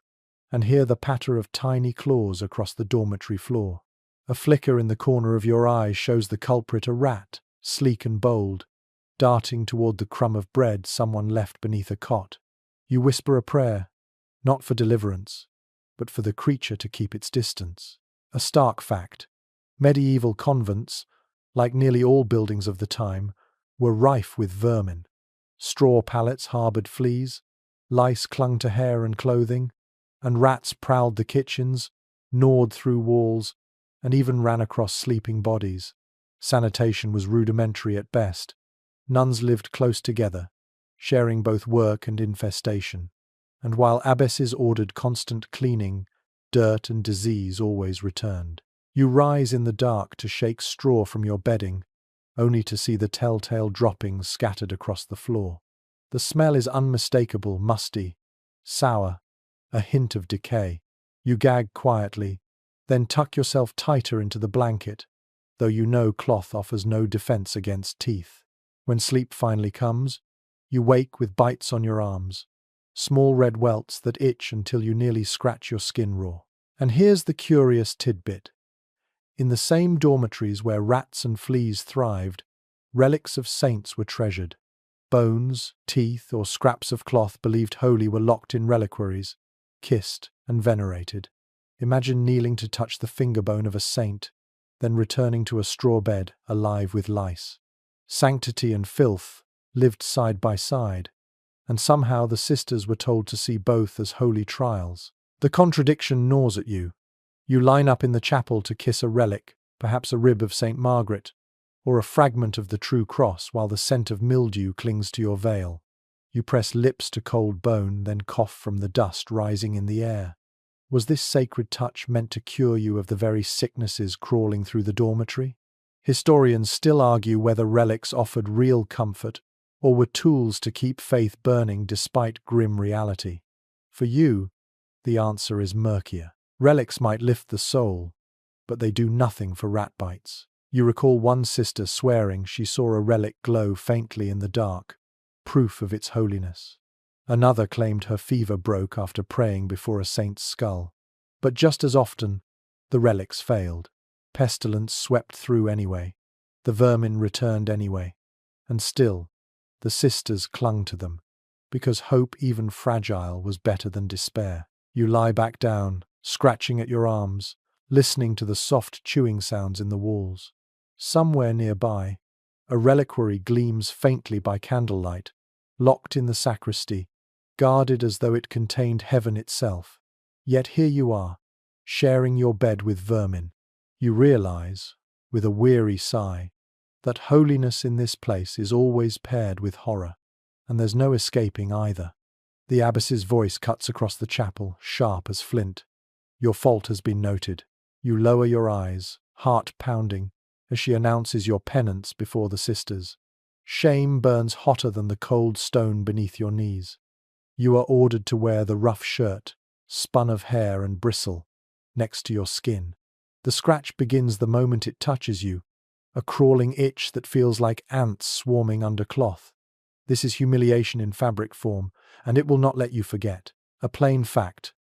and hear the patter of tiny claws across the dormitory floor. A flicker in the corner of your eye shows the culprit a rat, sleek and bold, darting toward the crumb of bread someone left beneath a cot. You whisper a prayer, not for deliverance, but for the creature to keep its distance. A stark fact: medieval convents, like nearly all buildings of the time, were rife with vermin. Straw pallets harbored fleas, lice clung to hair and clothing, and rats prowled the kitchens, gnawed through walls, and even ran across sleeping bodies. Sanitation was rudimentary at best. Nuns lived close together, sharing both work and infestation, and while abbesses ordered constant cleaning, dirt and disease always returned. You rise in the dark to shake straw from your bedding, only to see the telltale droppings scattered across the floor. The smell is unmistakable, musty, sour, a hint of decay. You gag quietly, then tuck yourself tighter into the blanket, though you know cloth offers no defense against teeth. When sleep finally comes, you wake with bites on your arms, small red welts that itch until you nearly scratch your skin raw. And here's the curious tidbit. In the same dormitories where rats and fleas thrived, relics of saints were treasured. Bones, teeth, or scraps of cloth believed holy were locked in reliquaries, kissed and venerated. Imagine kneeling to touch the finger bone of a saint, then returning to a straw bed alive with lice. Sanctity and filth lived side by side, and somehow the sisters were told to see both as holy trials. The contradiction gnaws at you. You line up in the chapel to kiss a relic, perhaps a rib of St. Margaret, or a fragment of the true cross, while the scent of mildew clings to your veil. You press lips to cold bone, then cough from the dust rising in the air. Was this sacred touch meant to cure you of the very sicknesses crawling through the dormitory? Historians still argue whether relics offered real comfort or were tools to keep faith burning despite grim reality. For you, the answer is murkier. Relics might lift the soul, but they do nothing for rat bites. You recall one sister swearing she saw a relic glow faintly in the dark, proof of its holiness. Another claimed her fever broke after praying before a saint's skull. But just as often, the relics failed. Pestilence swept through anyway. The vermin returned anyway. And still, the sisters clung to them, because hope, even fragile, was better than despair. You lie back down, scratching at your arms, listening to the soft chewing sounds in the walls. Somewhere nearby, a reliquary gleams faintly by candlelight, locked in the sacristy, guarded as though it contained heaven itself. Yet here you are, sharing your bed with vermin. You realize, with a weary sigh, that holiness in this place is always paired with horror, and there's no escaping either. The abbess's voice cuts across the chapel, sharp as flint. Your fault has been noted. You lower your eyes, heart pounding, as she announces your penance before the sisters. Shame burns hotter than the cold stone beneath your knees. You are ordered to wear the rough shirt, spun of hair and bristle, next to your skin. The scratch begins the moment it touches you, a crawling itch that feels like ants swarming under cloth. This is humiliation in fabric form, and it will not let you forget. A plain fact: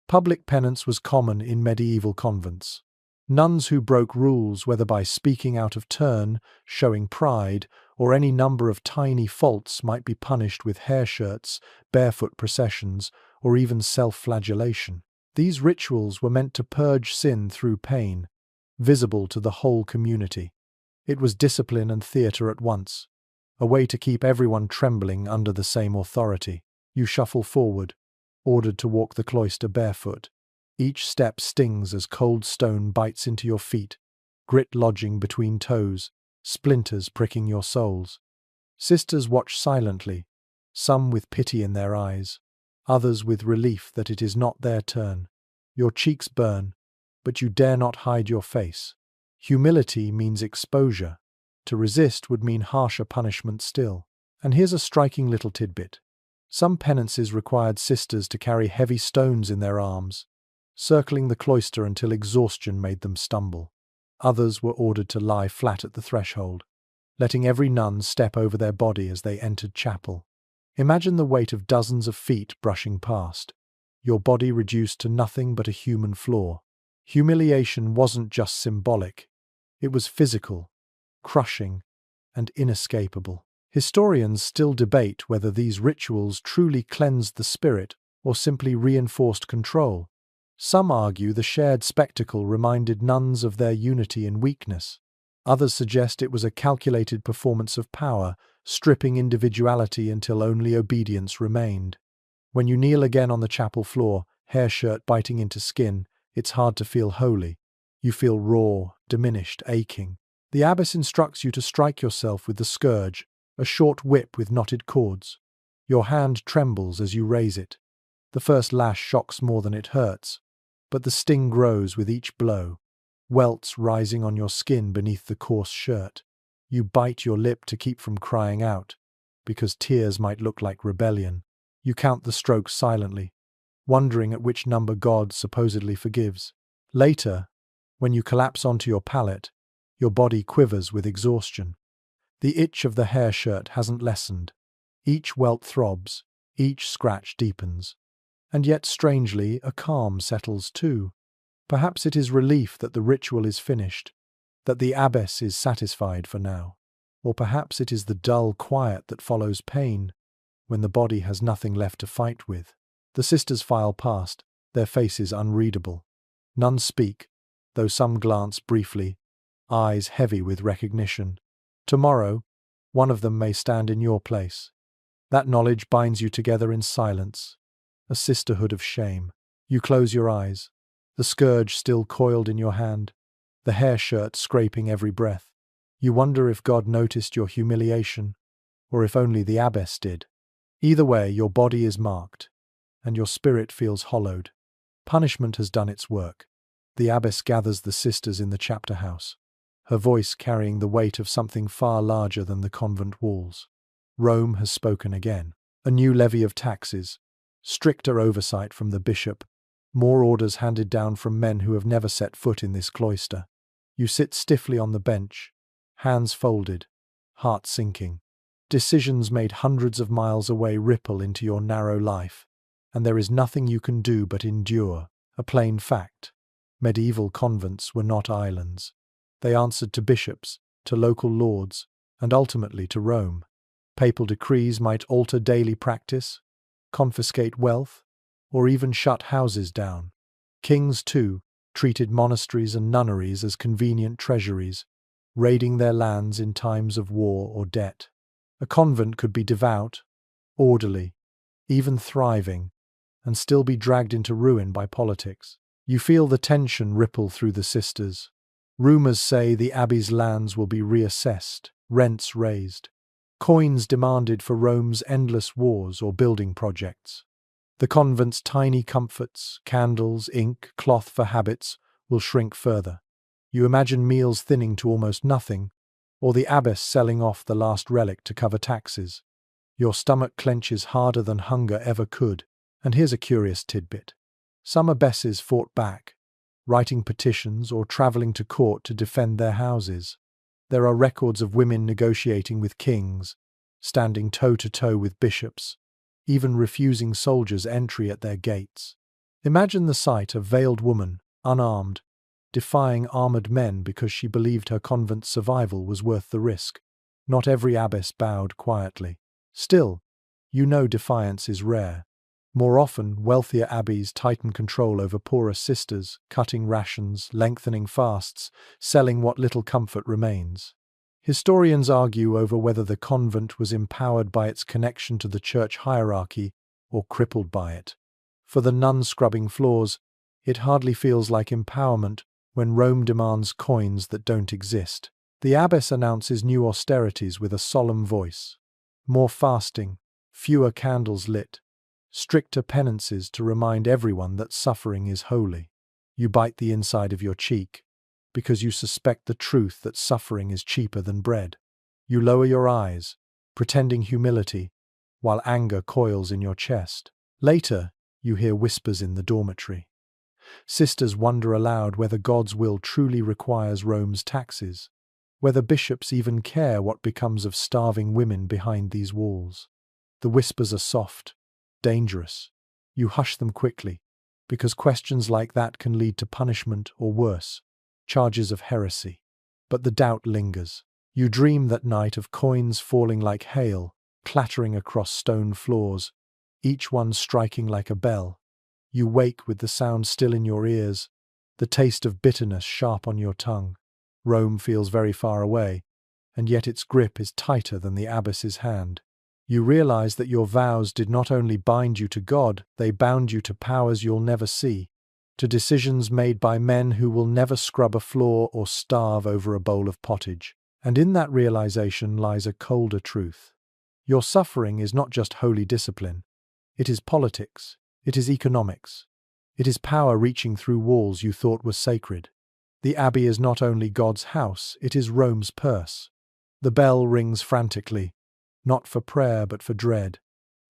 public penance was common in medieval convents. Nuns who broke rules, whether by speaking out of turn, showing pride, or any number of tiny faults, might be punished with hair shirts, barefoot processions, or even self-flagellation. These rituals were meant to purge sin through pain, visible to the whole community. It was discipline and theatre at once, a way to keep everyone trembling under the same authority. You shuffle forward, ordered to walk the cloister barefoot, Each step stings as cold stone bites into your feet, grit lodging between toes, splinters pricking your soles. Sisters watch silently, some with pity in their eyes, others with relief that it is not their turn. Your cheeks burn, but you dare not hide your face. Humility means exposure. To resist would mean harsher punishment still. And here's a striking little tidbit. Some penances required sisters to carry heavy stones in their arms, circling the cloister until exhaustion made them stumble. Others were ordered to lie flat at the threshold, letting every nun step over their body as they entered chapel. Imagine the weight of dozens of feet brushing past, your body reduced to nothing but a human floor. Humiliation wasn't just symbolic, it was physical, crushing, and inescapable. Historians still debate whether these rituals truly cleansed the spirit or simply reinforced control. Some argue the shared spectacle reminded nuns of their unity in weakness. Others suggest it was a calculated performance of power, stripping individuality until only obedience remained. When you kneel again on the chapel floor, hair shirt biting into skin, it's hard to feel holy. You feel raw, diminished, aching. The abbess instructs you to strike yourself with the scourge, a short whip with knotted cords. Your hand trembles as you raise it. The first lash shocks more than it hurts, but the sting grows with each blow, welts rising on your skin beneath the coarse shirt. You bite your lip to keep from crying out, because tears might look like rebellion. You count the strokes silently, wondering at which number God supposedly forgives. Later, when you collapse onto your pallet, your body quivers with exhaustion. The itch of the hair shirt hasn't lessened. Each welt throbs, each scratch deepens. And yet, strangely, a calm settles too. Perhaps it is relief that the ritual is finished, that the abbess is satisfied for now. Or perhaps it is the dull quiet that follows pain, when the body has nothing left to fight with. The sisters file past, their faces unreadable. None speak, though some glance briefly, eyes heavy with recognition. Tomorrow, one of them may stand in your place. That knowledge binds you together in silence, a sisterhood of shame. You close your eyes, the scourge still coiled in your hand, the hair shirt scraping every breath. You wonder if God noticed your humiliation, or if only the abbess did. Either way, your body is marked, and your spirit feels hollowed. Punishment has done its work. The abbess gathers the sisters in the chapter house, her voice carrying the weight of something far larger than the convent walls. Rome has spoken again. A new levy of taxes, stricter oversight from the bishop, more orders handed down from men who have never set foot in this cloister. You sit stiffly on the bench, hands folded, heart sinking. Decisions made hundreds of miles away ripple into your narrow life, and there is nothing you can do but endure. A plain fact. Medieval convents were not islands. They answered to bishops, to local lords, and ultimately to Rome. Papal decrees might alter daily practice, confiscate wealth, or even shut houses down. Kings, too, treated monasteries and nunneries as convenient treasuries, raiding their lands in times of war or debt. A convent could be devout, orderly, even thriving, and still be dragged into ruin by politics. You feel the tension ripple through the sisters. Rumors say the abbey's lands will be reassessed, rents raised, coins demanded for Rome's endless wars or building projects. The convent's tiny comforts, candles, ink, cloth for habits, will shrink further. You imagine meals thinning to almost nothing, or the abbess selling off the last relic to cover taxes. Your stomach clenches harder than hunger ever could. And here's a curious tidbit. Some abbesses fought back, writing petitions or travelling to court to defend their houses. There are records of women negotiating with kings, standing toe-to-toe with bishops, even refusing soldiers entry at their gates. Imagine the sight: a veiled woman, unarmed, defying armoured men because she believed her convent's survival was worth the risk. Not every abbess bowed quietly. Still, you know defiance is rare. More often, wealthier abbeys tighten control over poorer sisters, cutting rations, lengthening fasts, selling what little comfort remains. Historians argue over whether the convent was empowered by its connection to the church hierarchy or crippled by it. For the nun scrubbing floors, It hardly feels like empowerment when Rome demands coins that don't exist. The abbess announces new austerities with a solemn voice. More fasting, fewer candles lit, stricter penances to remind everyone that suffering is holy. You bite the inside of your cheek, because you suspect the truth that suffering is cheaper than bread. You lower your eyes, pretending humility, while anger coils in your chest. Later, you hear whispers in the dormitory. Sisters wonder aloud whether God's will truly requires Rome's taxes, whether bishops even care what becomes of starving women behind these walls. The whispers are soft, dangerous. You hush them quickly, because questions like that can lead to punishment or worse, charges of heresy. But the doubt lingers. You dream that night of coins falling like hail, clattering across stone floors, each one striking like a bell. You wake with the sound still in your ears, the taste of bitterness sharp on your tongue. Rome feels very far away, and yet its grip is tighter than the abbess's hand. You realize that your vows did not only bind you to God, they bound you to powers you'll never see, to decisions made by men who will never scrub a floor or starve over a bowl of pottage. And in that realization lies a colder truth. Your suffering is not just holy discipline. It is politics. It is economics. It is power reaching through walls you thought were sacred. The abbey is not only God's house, it is Rome's purse. The bell rings frantically, not for prayer but for dread.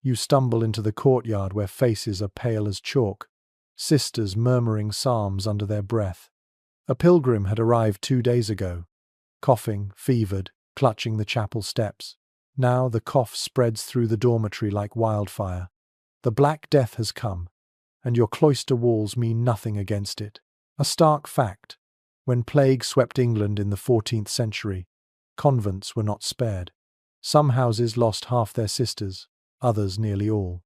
You stumble into the courtyard where faces are pale as chalk, sisters murmuring psalms under their breath. A pilgrim had arrived 2 days ago, coughing, fevered, clutching the chapel steps. Now the cough spreads through the dormitory like wildfire. The Black Death has come, and your cloister walls mean nothing against it. A stark fact. When plague swept England in the 14th century, convents were not spared. Some houses lost half their sisters, others nearly all.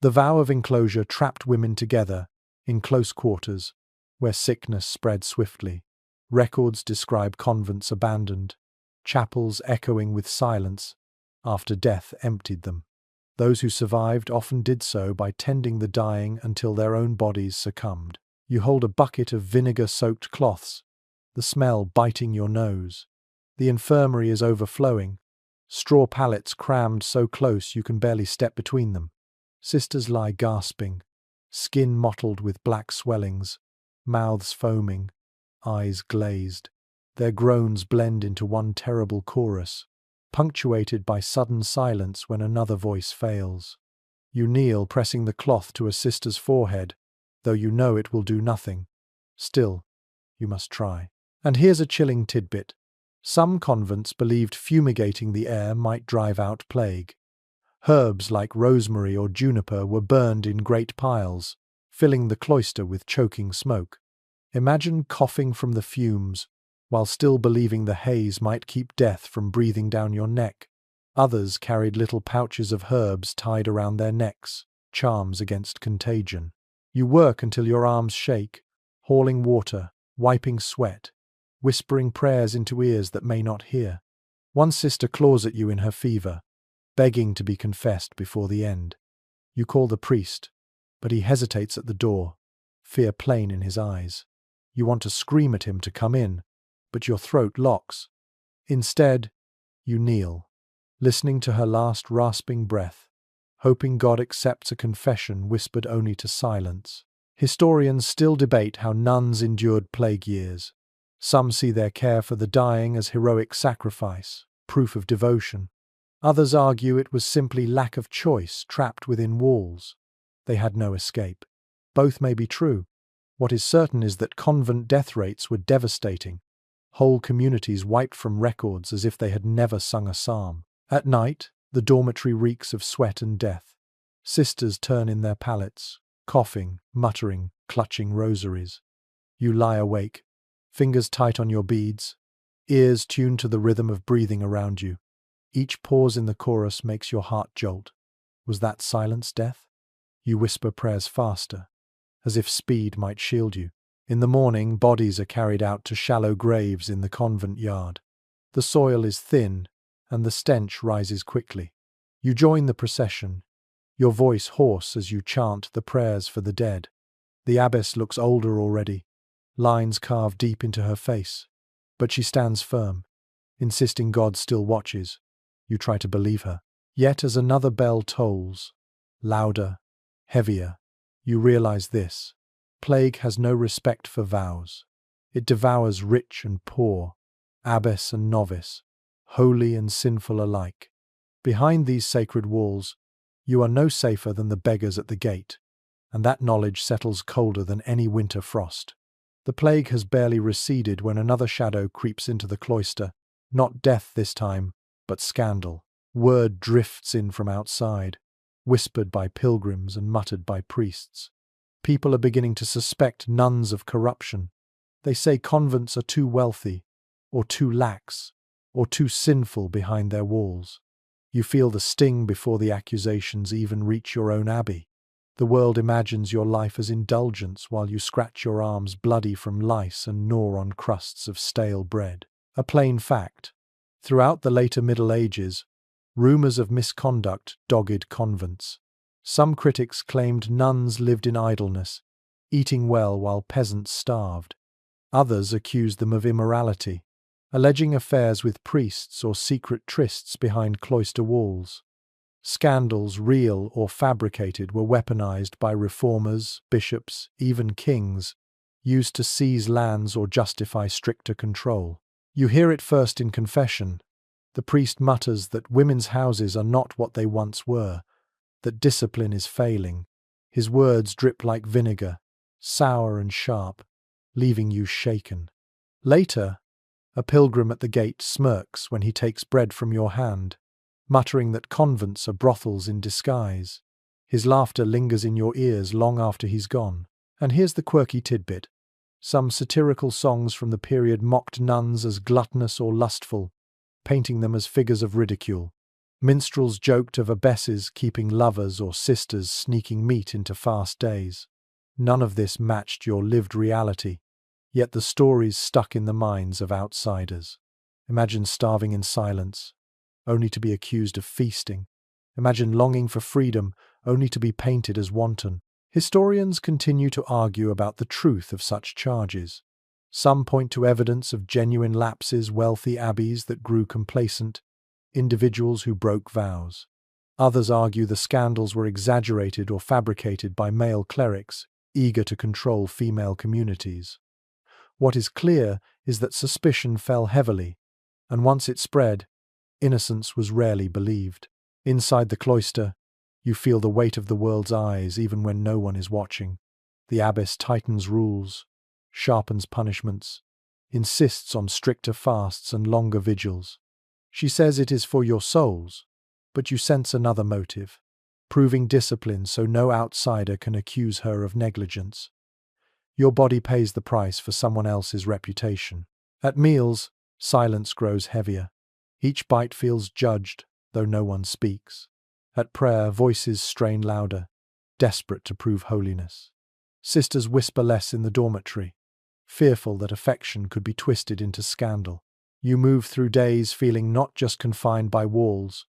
The vow of enclosure trapped women together, in close quarters, where sickness spread swiftly. Records describe convents abandoned, chapels echoing with silence, after death emptied them. Those who survived often did so by tending the dying until their own bodies succumbed. You hold a bucket of vinegar-soaked cloths, the smell biting your nose. The infirmary is overflowing, straw pallets crammed so close you can barely step between them. Sisters lie gasping, skin mottled with black swellings, mouths foaming, eyes glazed. Their groans blend into one terrible chorus, punctuated by sudden silence when another voice fails. You kneel, pressing the cloth to a sister's forehead, though you know it will do nothing. Still, you must try. And here's a chilling tidbit. Some convents believed fumigating the air might drive out plague. Herbs like rosemary or juniper were burned in great piles, filling the cloister with choking smoke. Imagine coughing from the fumes, while still believing the haze might keep death from breathing down your neck. Others carried little pouches of herbs tied around their necks, charms against contagion. You work until your arms shake, hauling water, wiping sweat, whispering prayers into ears that may not hear. One sister claws at you in her fever, begging to be confessed before the end. You call the priest, but he hesitates at the door, fear plain in his eyes. You want to scream at him to come in, but your throat locks. Instead, you kneel, listening to her last rasping breath, hoping God accepts a confession whispered only to silence. Historians still debate how nuns endured plague years. Some see their care for the dying as heroic sacrifice, proof of devotion. Others argue it was simply lack of choice trapped within walls. They had no escape. Both may be true. What is certain is that convent death rates were devastating. Whole communities wiped from records as if they had never sung a psalm. At night, the dormitory reeks of sweat and death. Sisters turn in their pallets, coughing, muttering, clutching rosaries. You lie awake, fingers tight on your beads, ears tuned to the rhythm of breathing around you. Each pause in the chorus makes your heart jolt. Was that silence death? You whisper prayers faster, as if speed might shield you. In the morning, bodies are carried out to shallow graves in the convent yard. The soil is thin, and the stench rises quickly. You join the procession, your voice hoarse as you chant the prayers for the dead. The abbess looks older already, lines carved deep into her face. But she stands firm, insisting God still watches. You try to believe her. Yet as another bell tolls, louder, heavier, you realize this. Plague has no respect for vows. It devours rich and poor, abbess and novice, holy and sinful alike. Behind these sacred walls, you are no safer than the beggars at the gate, and that knowledge settles colder than any winter frost. The plague has barely receded when another shadow creeps into the cloister, not death this time, but scandal. Word drifts in from outside, whispered by pilgrims and muttered by priests. People are beginning to suspect nuns of corruption. They say convents are too wealthy, or too lax, or too sinful behind their walls. You feel the sting before the accusations even reach your own abbey. The world imagines your life as indulgence while you scratch your arms bloody from lice and gnaw on crusts of stale bread. A plain fact. Throughout the later Middle Ages, rumours of misconduct dogged convents. Some critics claimed nuns lived in idleness, eating well while peasants starved. Others accused them of immorality, alleging affairs with priests or secret trysts behind cloister walls. Scandals, real or fabricated, were weaponized by reformers, bishops, even kings, used to seize lands or justify stricter control. You hear it first in confession. The priest mutters that women's houses are not what they once were, that discipline is failing. His words drip like vinegar, sour and sharp, leaving you shaken. Later, a pilgrim at the gate smirks when he takes bread from your hand, muttering that convents are brothels in disguise. His laughter lingers in your ears long after he's gone. And here's the quirky tidbit. Some satirical songs from the period mocked nuns as gluttonous or lustful, painting them as figures of ridicule. Minstrels joked of abbesses keeping lovers or sisters sneaking meat into fast days. None of this matched your lived reality, yet the stories stuck in the minds of outsiders. Imagine starving in silence, only to be accused of feasting. Imagine longing for freedom, only to be painted as wanton. Historians continue to argue about the truth of such charges. Some point to evidence of genuine lapses, wealthy abbeys that grew complacent, individuals who broke vows. Others argue the scandals were exaggerated or fabricated by male clerics, eager to control female communities. What is clear is that suspicion fell heavily, and once it spread, innocence was rarely believed. Inside the cloister, you feel the weight of the world's eyes even when no one is watching. The abbess tightens rules, sharpens punishments, insists on stricter fasts and longer vigils. She says it is for your souls, but you sense another motive, proving discipline so no outsider can accuse her of negligence. Your body pays the price for someone else's reputation. At meals, silence grows heavier. Each bite feels judged, though no one speaks. At prayer, voices strain louder, desperate to prove holiness. Sisters whisper less in the dormitory, fearful that affection could be twisted into scandal. You move through days feeling not just confined by walls,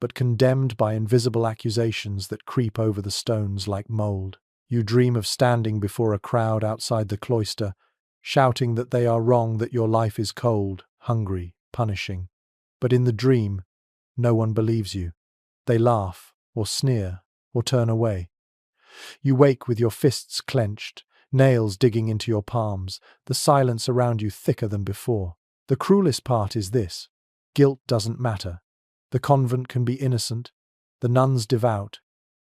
but condemned by invisible accusations that creep over the stones like mold. You dream of standing before a crowd outside the cloister, shouting that they are wrong, that your life is cold, hungry, punishing. But in the dream, no one believes you. They laugh, or sneer, or turn away. You wake with your fists clenched, nails digging into your palms, the silence around you thicker than before. The cruelest part is this: guilt doesn't matter. The convent can be innocent, the nuns devout,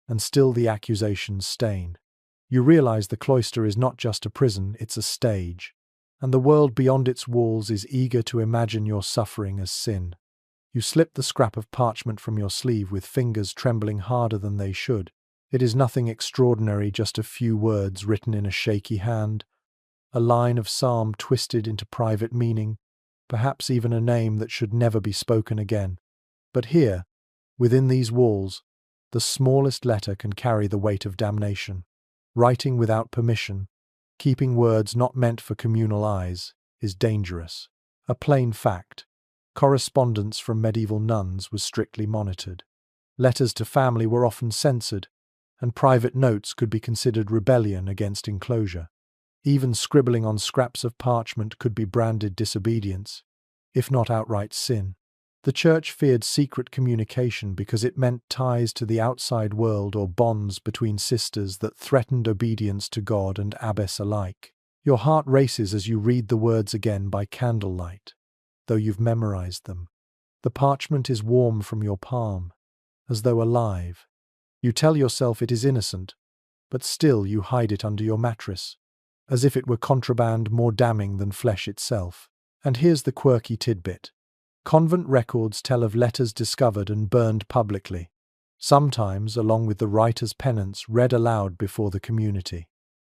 and still the accusations stain. You realize the cloister is not just a prison, it's a stage, and the world beyond its walls is eager to imagine your suffering as sin. You slip the scrap of parchment from your sleeve with fingers trembling harder than they should. It is nothing extraordinary, just a few words written in a shaky hand, a line of psalm twisted into private meaning, perhaps even a name that should never be spoken again. But here, within these walls, the smallest letter can carry the weight of damnation. Writing without permission, keeping words not meant for communal eyes, is dangerous. A plain fact. Correspondence from medieval nuns was strictly monitored. Letters to family were often censored, and private notes could be considered rebellion against enclosure. Even scribbling on scraps of parchment could be branded disobedience, if not outright sin. The Church feared secret communication because it meant ties to the outside world or bonds between sisters that threatened obedience to God and abbess alike. Your heart races as you read the words again by candlelight, though you've memorized them. The parchment is warm from your palm, as though alive. You tell yourself it is innocent, but still you hide it under your mattress, as if it were contraband more damning than flesh itself. And here's the quirky tidbit. Convent records tell of letters discovered and burned publicly, sometimes along with the writer's penance read aloud before the community.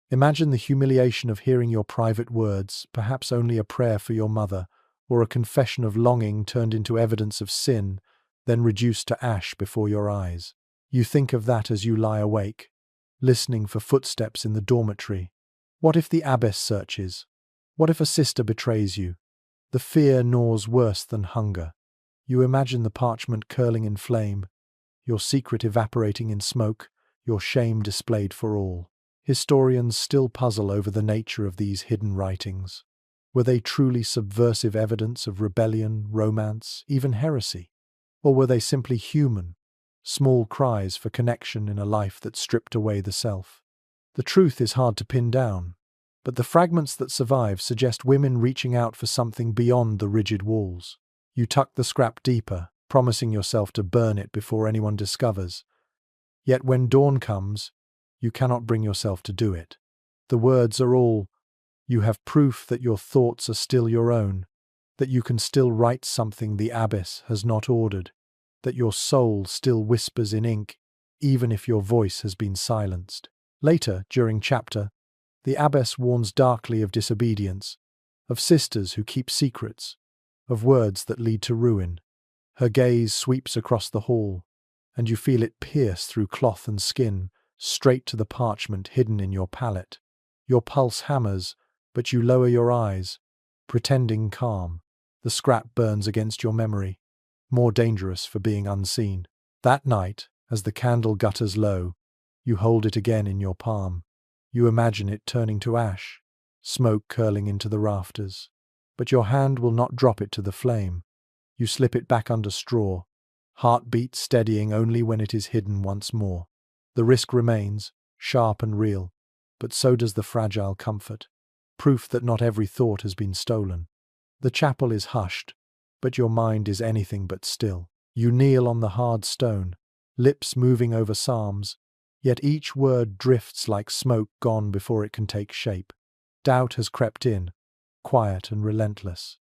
Imagine the humiliation of hearing your private words, perhaps only a prayer for your mother, or a confession of longing turned into evidence of sin, then reduced to ash before your eyes. You think of that as you lie awake, listening for footsteps in the dormitory. What if the abbess searches? What if a sister betrays you? The fear gnaws worse than hunger. You imagine the parchment curling in flame, your secret evaporating in smoke, your shame displayed for all. Historians still puzzle over the nature of these hidden writings. Were they truly subversive evidence of rebellion, romance, even heresy? Or were they simply human, small cries for connection in a life that stripped away the self? The truth is hard to pin down, but the fragments that survive suggest women reaching out for something beyond the rigid walls. You tuck the scrap deeper, promising yourself to burn it before anyone discovers. Yet when dawn comes, you cannot bring yourself to do it. The words are all, you have proof that your thoughts are still your own, that you can still write something the abbess has not ordered, that your soul still whispers in ink, even if your voice has been silenced. Later, during chapter, the abbess warns darkly of disobedience, of sisters who keep secrets, of words that lead to ruin. Her gaze sweeps across the hall, and you feel it pierce through cloth and skin, straight to the parchment hidden in your palate. Your pulse hammers, but you lower your eyes, pretending calm. The scrap burns against your memory, more dangerous for being unseen. That night, as the candle gutters low, you hold it again in your palm. You imagine it turning to ash, smoke curling into the rafters. But your hand will not drop it to the flame. You slip it back under straw, heartbeat steadying only when it is hidden once more. The risk remains, sharp and real, but so does the fragile comfort, proof that not every thought has been stolen. The chapel is hushed, but your mind is anything but still. You kneel on the hard stone, lips moving over psalms, yet each word drifts like smoke gone before it can take shape. Doubt has crept in, quiet and relentless.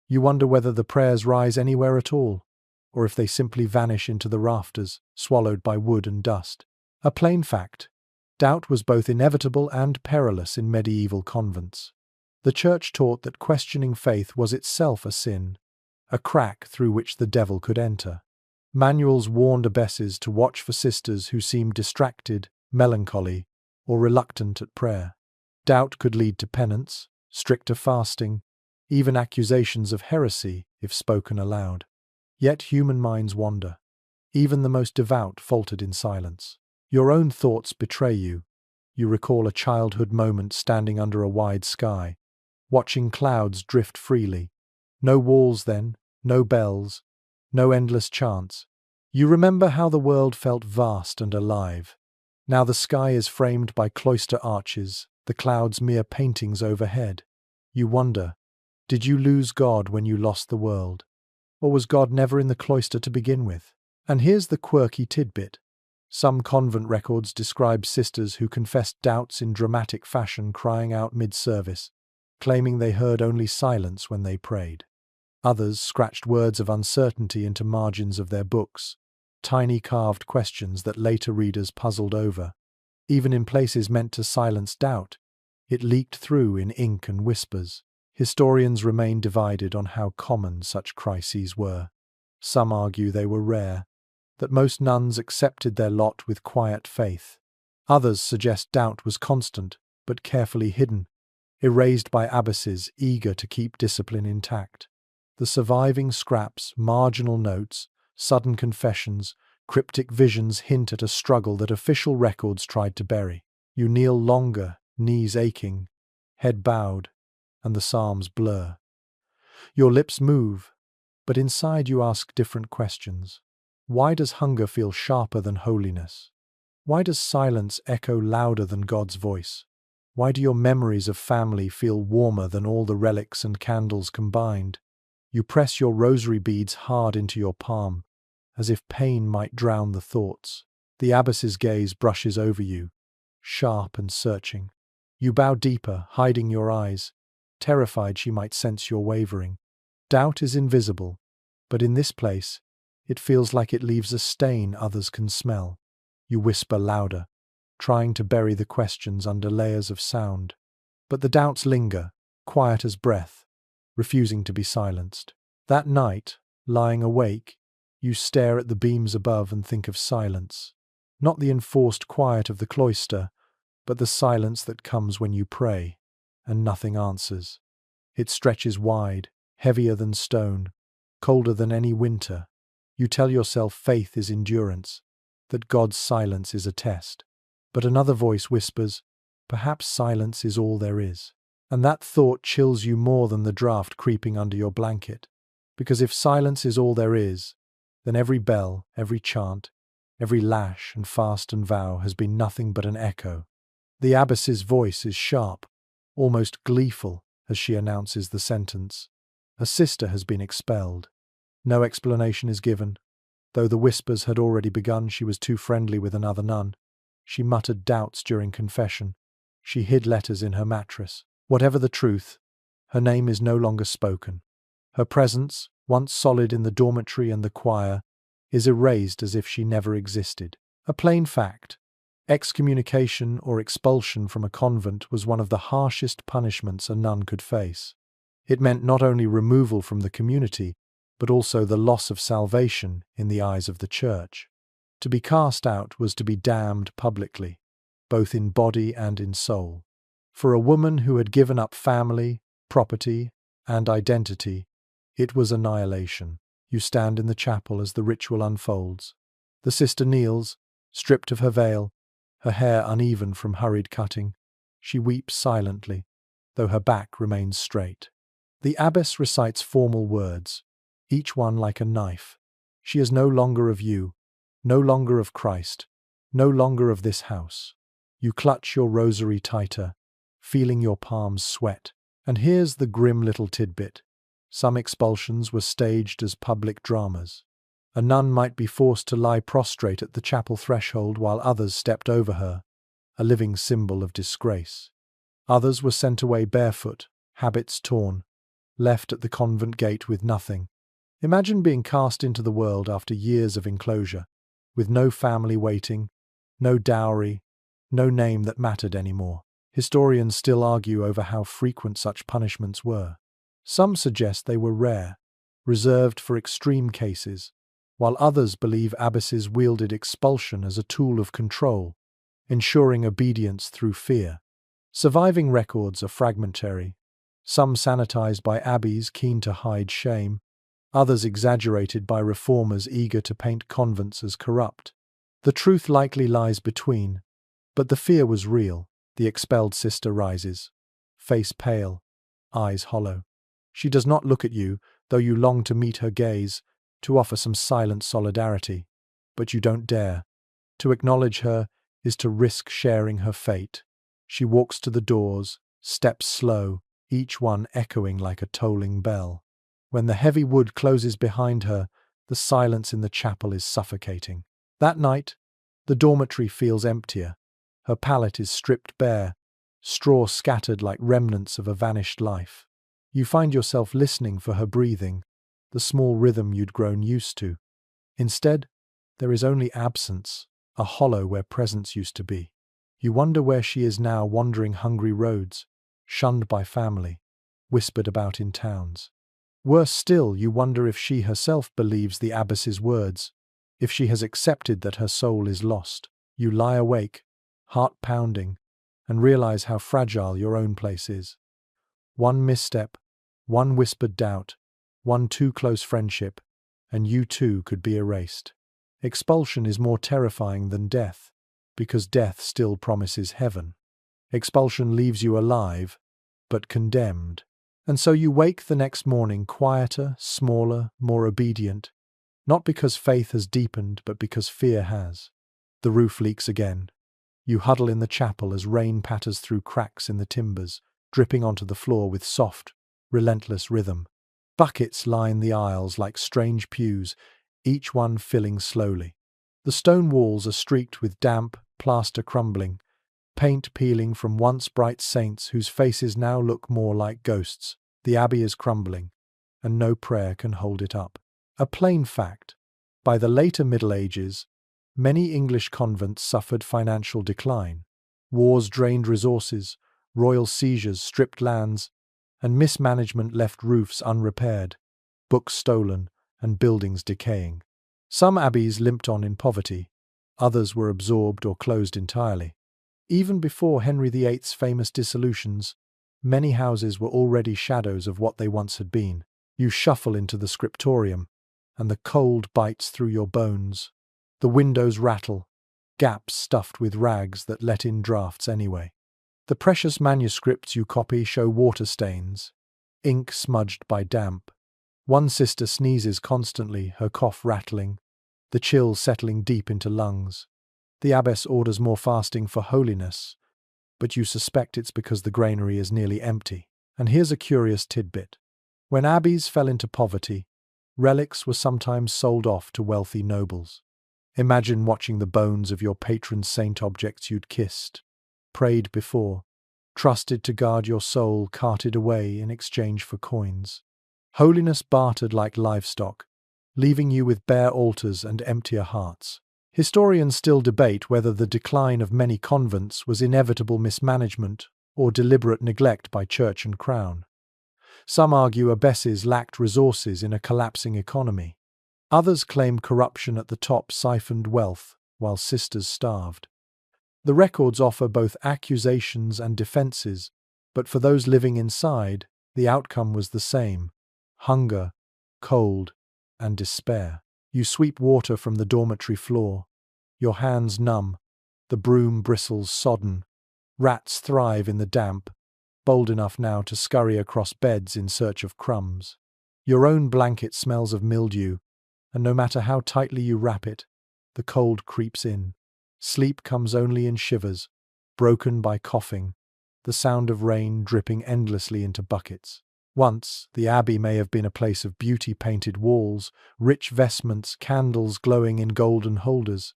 You wonder whether the prayers rise anywhere at all, or if they simply vanish into the rafters, swallowed by wood and dust. A plain fact, doubt was both inevitable and perilous in medieval convents. The Church taught that questioning faith was itself a sin, a crack through which the devil could enter. Manuals warned abbesses to watch for sisters who seemed distracted, melancholy, or reluctant at prayer. Doubt could lead to penance, stricter fasting, even accusations of heresy if spoken aloud. Yet human minds wander. Even the most devout faltered in silence. Your own thoughts betray you. You recall a childhood moment standing under a wide sky, watching clouds drift freely. No walls then, no bells, no endless chants. You remember how the world felt vast and alive. Now the sky is framed by cloister arches, the clouds mere paintings overhead. You wonder, did you lose God when you lost the world? Or was God never in the cloister to begin with? And here's the quirky tidbit. Some convent records describe sisters who confessed doubts in dramatic fashion, crying out mid-service, claiming they heard only silence when they prayed. Others scratched words of uncertainty into margins of their books, tiny carved questions that later readers puzzled over. Even in places meant to silence doubt, it leaked through in ink and whispers. Historians remain divided on how common such crises were. Some argue they were rare, that most nuns accepted their lot with quiet faith. Others suggest doubt was constant, but carefully hidden, erased by abbesses eager to keep discipline intact. The surviving scraps, marginal notes, sudden confessions Cryptic visions hint at a struggle that official records tried to bury. You kneel longer, knees aching, head bowed, and the psalms blur. Your lips move, but inside you ask different questions. Why does hunger feel sharper than holiness? Why does silence echo louder than God's voice? Why do your memories of family feel warmer than all the relics and candles combined? You press your rosary beads hard into your palm, as if pain might drown the thoughts. The abbess's gaze brushes over you, sharp and searching. You bow deeper, hiding your eyes, terrified she might sense your wavering. Doubt is invisible, but in this place, it feels like it leaves a stain others can smell. You whisper louder, trying to bury the questions under layers of sound. But the doubts linger, quiet as breath, refusing to be silenced. That night, lying awake, you stare at the beams above and think of silence. Not the enforced quiet of the cloister, but the silence that comes when you pray, and nothing answers. It stretches wide, heavier than stone, colder than any winter. You tell yourself faith is endurance, that God's silence is a test. But another voice whispers, perhaps silence is all there is. And that thought chills you more than the draft creeping under your blanket. Because if silence is all there is, then every bell, every chant, every lash and fast and vow has been nothing but an echo. The abbess's voice is sharp, almost gleeful, as she announces the sentence. A sister has been expelled. No explanation is given. Though the whispers had already begun, she was too friendly with another nun. She muttered doubts during confession. She hid letters in her mattress. Whatever the truth, her name is no longer spoken. Her presence, once solid in the dormitory and the choir, is erased as if she never existed. A plain fact. Excommunication or expulsion from a convent was one of the harshest punishments a nun could face. It meant not only removal from the community, but also the loss of salvation in the eyes of the church. To be cast out was to be damned publicly, both in body and in soul. For a woman who had given up family, property, and identity, it was annihilation. You stand in the chapel as the ritual unfolds. The sister kneels, stripped of her veil, her hair uneven from hurried cutting. She weeps silently, though her back remains straight. The abbess recites formal words, each one like a knife. She is no longer of you, no longer of Christ, no longer of this house. You clutch your rosary tighter, feeling your palms sweat. And here's the grim little tidbit. Some expulsions were staged as public dramas. A nun might be forced to lie prostrate at the chapel threshold while others stepped over her, a living symbol of disgrace. Others were sent away barefoot, habits torn, left at the convent gate with nothing. Imagine being cast into the world after years of enclosure, with no family waiting, no dowry, no name that mattered anymore. Historians still argue over how frequent such punishments were. Some suggest they were rare, reserved for extreme cases, while others believe abbesses wielded expulsion as a tool of control, ensuring obedience through fear. Surviving records are fragmentary, some sanitized by abbeys keen to hide shame, others exaggerated by reformers eager to paint convents as corrupt. The truth likely lies between, but the fear was real. The expelled sister rises, face pale, eyes hollow. She does not look at you, though you long to meet her gaze, to offer some silent solidarity. But you don't dare. To acknowledge her is to risk sharing her fate. She walks to the doors, steps slow, each one echoing like a tolling bell. When the heavy wood closes behind her, the silence in the chapel is suffocating. That night, the dormitory feels emptier. Her pallet is stripped bare, straw scattered like remnants of a vanished life. You find yourself listening for her breathing, the small rhythm you'd grown used to. Instead, there is only absence, a hollow where presence used to be. You wonder where she is now, wandering hungry roads, shunned by family, whispered about in towns. Worse still, you wonder if she herself believes the abbess's words, if she has accepted that her soul is lost. You lie awake, heart pounding, and realize how fragile your own place is. One misstep, one whispered doubt, one too close friendship, and you too could be erased. Expulsion is more terrifying than death, because death still promises heaven. Expulsion leaves you alive, but condemned. And so you wake the next morning quieter, smaller, more obedient, not because faith has deepened, but because fear has. The roof leaks again. You huddle in the chapel as rain patters through cracks in the timbers, dripping onto the floor with soft, relentless rhythm. Buckets line the aisles like strange pews, each one filling slowly. The stone walls are streaked with damp, plaster crumbling, paint peeling from once bright saints whose faces now look more like ghosts. The abbey is crumbling, and no prayer can hold it up. A plain fact. By the later Middle Ages, many English convents suffered financial decline. Wars drained resources, royal seizures stripped lands, and mismanagement left roofs unrepaired, books stolen, and buildings decaying. Some abbeys limped on in poverty, others were absorbed or closed entirely. Even before Henry VIII's famous dissolutions, many houses were already shadows of what they once had been. You shuffle into the scriptorium, and the cold bites through your bones. The windows rattle, gaps stuffed with rags that let in drafts anyway. The precious manuscripts you copy show water stains, ink smudged by damp. One sister sneezes constantly, her cough rattling, the chill settling deep into lungs. The abbess orders more fasting for holiness, but you suspect it's because the granary is nearly empty. And here's a curious tidbit. When abbeys fell into poverty, relics were sometimes sold off to wealthy nobles. Imagine watching the bones of your patron saint, objects you'd kissed, prayed before, trusted to guard your soul, carted away in exchange for coins. Holiness bartered like livestock, leaving you with bare altars and emptier hearts. Historians still debate whether the decline of many convents was inevitable mismanagement or deliberate neglect by church and crown. Some argue abbesses lacked resources in a collapsing economy. Others claim corruption at the top siphoned wealth, while sisters starved. The records offer both accusations and defenses, but for those living inside, the outcome was the same: hunger, cold, and despair. You sweep water from the dormitory floor, your hands numb, the broom bristles sodden. Rats thrive in the damp, bold enough now to scurry across beds in search of crumbs. Your own blanket smells of mildew, and no matter how tightly you wrap it, the cold creeps in. Sleep comes only in shivers, broken by coughing, the sound of rain dripping endlessly into buckets. Once, the abbey may have been a place of beauty-painted walls, rich vestments, candles glowing in golden holders.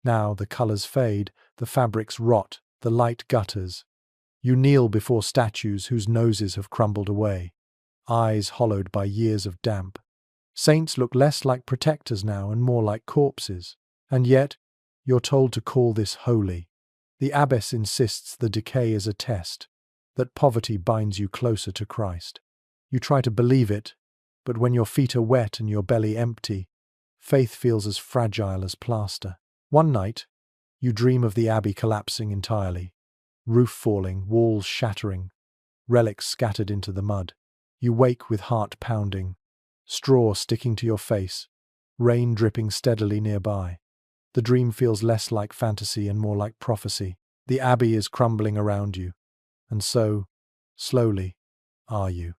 Now the colours fade, the fabrics rot, the light gutters. You kneel before statues whose noses have crumbled away, eyes hollowed by years of damp. Saints look less like protectors now and more like corpses. And yet, you're told to call this holy. The abbess insists the decay is a test, that poverty binds you closer to Christ. You try to believe it, but when your feet are wet and your belly empty, faith feels as fragile as plaster. One night, you dream of the abbey collapsing entirely, roof falling, walls shattering, relics scattered into the mud. You wake with heart pounding, straw sticking to your face, rain dripping steadily nearby. The dream feels less like fantasy and more like prophecy. The abbey is crumbling around you, and so, slowly, are you.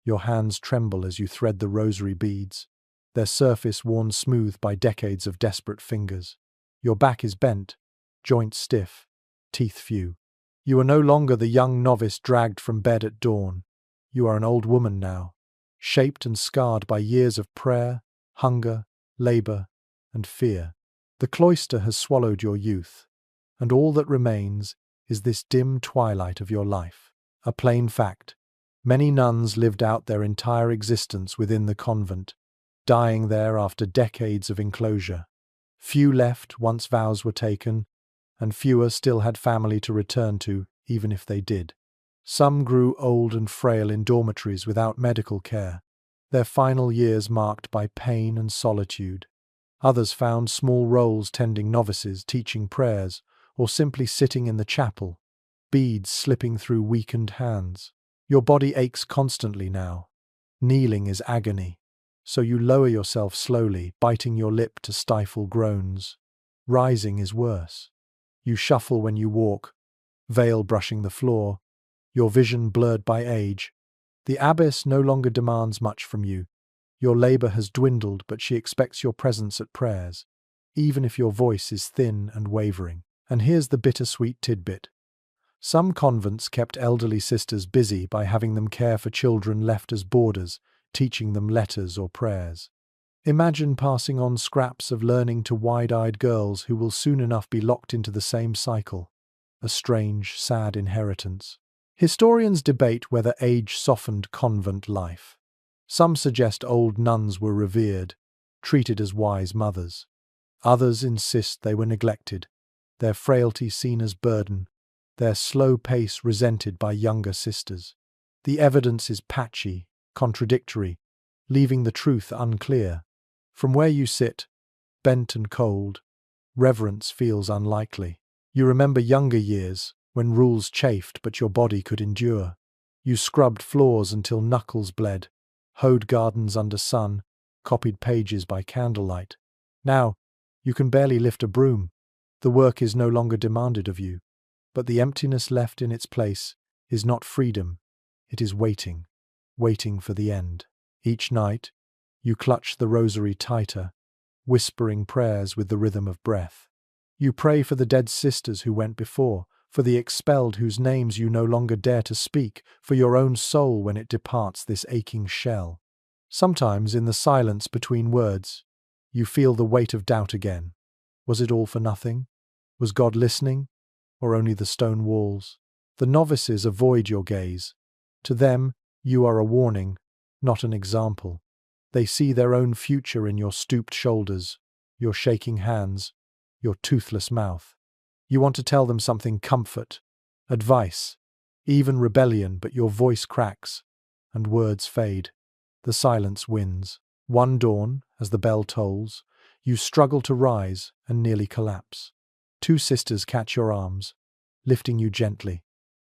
Your hands tremble as you thread the rosary beads, their surface worn smooth by decades of desperate fingers. Your back is bent, joints stiff, teeth few. You are no longer the young novice dragged from bed at dawn. You are an old woman now, shaped and scarred by years of prayer, hunger, labor, and fear. The cloister has swallowed your youth, and all that remains is this dim twilight of your life. A plain fact. Many nuns lived out their entire existence within the convent, dying there after decades of enclosure. Few left once vows were taken, and fewer still had family to return to, even if they did. Some grew old and frail in dormitories without medical care, their final years marked by pain and solitude. Others found small roles tending novices, teaching prayers, or simply sitting in the chapel, beads slipping through weakened hands. Your body aches constantly now. Kneeling is agony. So you lower yourself slowly, biting your lip to stifle groans. Rising is worse. You shuffle when you walk, veil brushing the floor, your vision blurred by age. The abbess no longer demands much from you. Your labor has dwindled, but she expects your presence at prayers, even if your voice is thin and wavering. And here's the bittersweet tidbit. Some convents kept elderly sisters busy by having them care for children left as boarders, teaching them letters or prayers. Imagine passing on scraps of learning to wide-eyed girls who will soon enough be locked into the same cycle. A strange, sad inheritance. Historians debate whether age softened convent life. Some suggest old nuns were revered, treated as wise mothers. Others insist they were neglected, their frailty seen as burden, their slow pace resented by younger sisters. The evidence is patchy, contradictory, leaving the truth unclear. From where you sit, bent and cold, reverence feels unlikely. You remember younger years, when rules chafed but your body could endure. You scrubbed floors until knuckles bled, hoed gardens under sun, copied pages by candlelight. Now, you can barely lift a broom. The work is no longer demanded of you. But the emptiness left in its place is not freedom, it is waiting, waiting for the end. Each night, you clutch the rosary tighter, whispering prayers with the rhythm of breath. You pray for the dead sisters who went before, for the expelled whose names you no longer dare to speak, for your own soul when it departs this aching shell. Sometimes, in the silence between words, you feel the weight of doubt again. Was it all for nothing? Was God listening? Or only the stone walls? The novices avoid your gaze. To them, you are a warning, not an example. They see their own future in your stooped shoulders, your shaking hands, your toothless mouth. You want to tell them something: comfort, advice, even rebellion, but your voice cracks, and words fade. The silence wins. One dawn, as the bell tolls, you struggle to rise and nearly collapse. Two sisters catch your arms, lifting you gently.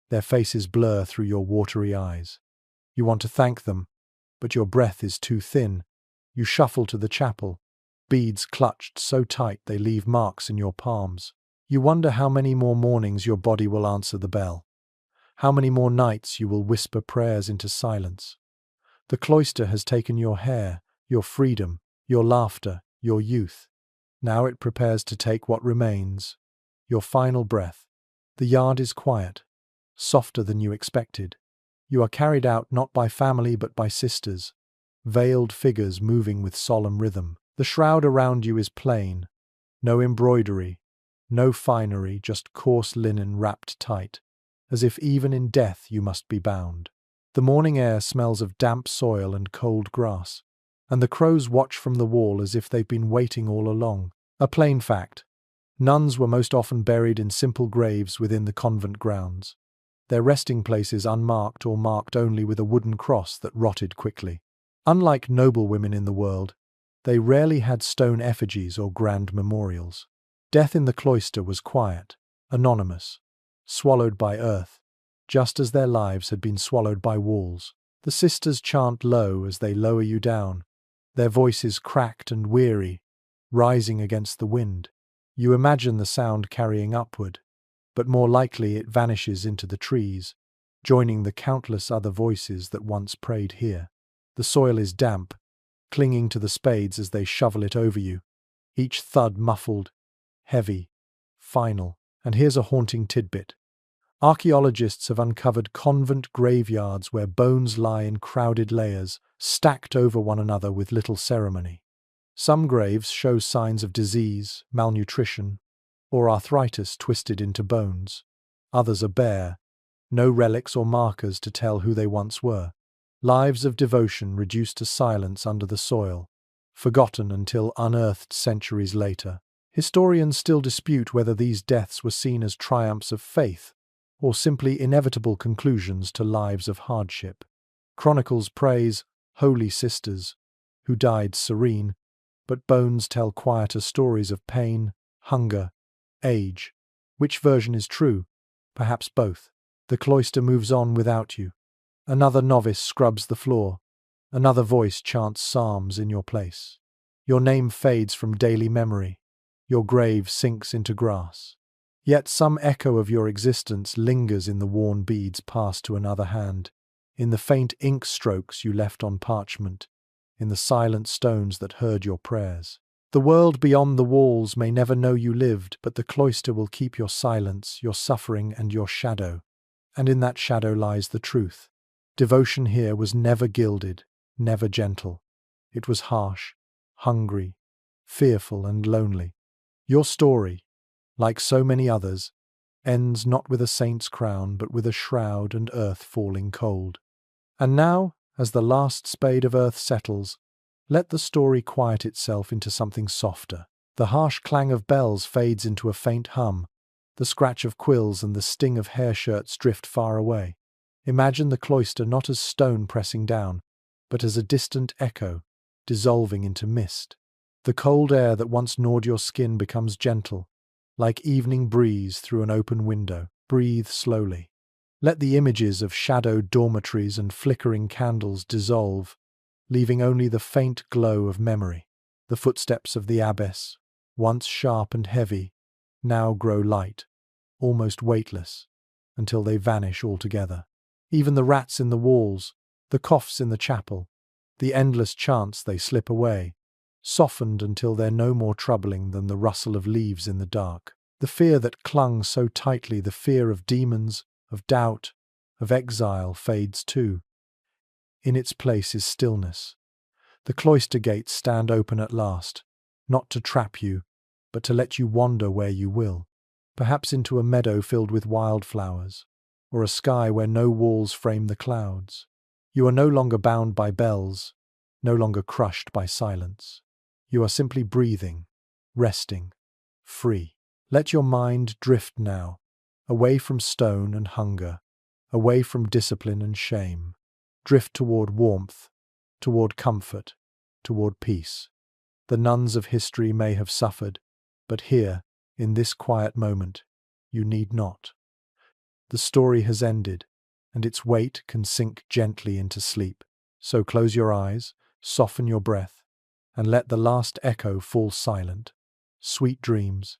Their faces blur through your watery eyes. You want to thank them, but your breath is too thin. You shuffle to the chapel, beads clutched so tight they leave marks in your palms. You wonder how many more mornings your body will answer the bell. How many more nights you will whisper prayers into silence. The cloister has taken your hair, your freedom, your laughter, your youth. Now it prepares to take what remains, your final breath. The yard is quiet, softer than you expected. You are carried out not by family but by sisters, veiled figures moving with solemn rhythm. The shroud around you is plain, no embroidery, no finery, just coarse linen wrapped tight, as if even in death you must be bound. The morning air smells of damp soil and cold grass, and the crows watch from the wall as if they've been waiting all along. A plain fact: nuns were most often buried in simple graves within the convent grounds, their resting places unmarked or marked only with a wooden cross that rotted quickly. Unlike noble women in the world, they rarely had stone effigies or grand memorials. Death in the cloister was quiet, anonymous, swallowed by earth, just as their lives had been swallowed by walls. The sisters chant low as they lower you down, their voices cracked and weary, rising against the wind. You imagine the sound carrying upward, but more likely it vanishes into the trees, joining the countless other voices that once prayed here. The soil is damp, clinging to the spades as they shovel it over you, each thud muffled, heavy, final. And here's a haunting tidbit. Archaeologists have uncovered convent graveyards where bones lie in crowded layers, stacked over one another with little ceremony. Some graves show signs of disease, malnutrition, or arthritis twisted into bones. Others are bare, no relics or markers to tell who they once were. Lives of devotion reduced to silence under the soil, forgotten until unearthed centuries later. Historians still dispute whether these deaths were seen as triumphs of faith or simply inevitable conclusions to lives of hardship. Chronicles praise holy sisters who died serene, but bones tell quieter stories of pain, hunger, age. Which version is true? Perhaps both. The cloister moves on without you. Another novice scrubs the floor, Another voice chants psalms in your place. Your name fades from daily memory. Your grave sinks into grass. Yet some echo of your existence lingers in the worn beads passed to another hand, in the faint ink strokes you left on parchment, in the silent stones that heard your prayers. The world beyond the walls may never know you lived, but the cloister will keep your silence, your suffering, and your shadow. And in that shadow lies the truth. Devotion here was never gilded, never gentle. It was harsh, hungry, fearful, and lonely. Your story, like so many others, ends not with a saint's crown, but with a shroud and earth falling cold. And now, as the last spade of earth settles, let the story quiet itself into something softer. The harsh clang of bells fades into a faint hum. The scratch of quills and the sting of hair shirts drift far away. Imagine the cloister not as stone pressing down, but as a distant echo, dissolving into mist. The cold air that once gnawed your skin becomes gentle, like evening breeze through an open window. Breathe slowly. Let the images of shadowed dormitories and flickering candles dissolve, leaving only the faint glow of memory. The footsteps of the abbess, once sharp and heavy, now grow light, almost weightless, until they vanish altogether. Even the rats in the walls, the coughs in the chapel, the endless chants they slip away, softened until they're no more troubling than the rustle of leaves in the dark. The fear that clung so tightly, the fear of demons, of doubt, of exile, fades too. In its place is stillness. The cloister gates stand open at last, not to trap you, but to let you wander where you will, perhaps into a meadow filled with wildflowers, or a sky where no walls frame the clouds. You are no longer bound by bells, no longer crushed by silence. You are simply breathing, resting, free. Let your mind drift now, away from stone and hunger, away from discipline and shame. Drift toward warmth, toward comfort, toward peace. The nuns of history may have suffered, but here, in this quiet moment, you need not. The story has ended, and its weight can sink gently into sleep. So close your eyes, soften your breath, and let the last echo fall silent. Sweet dreams.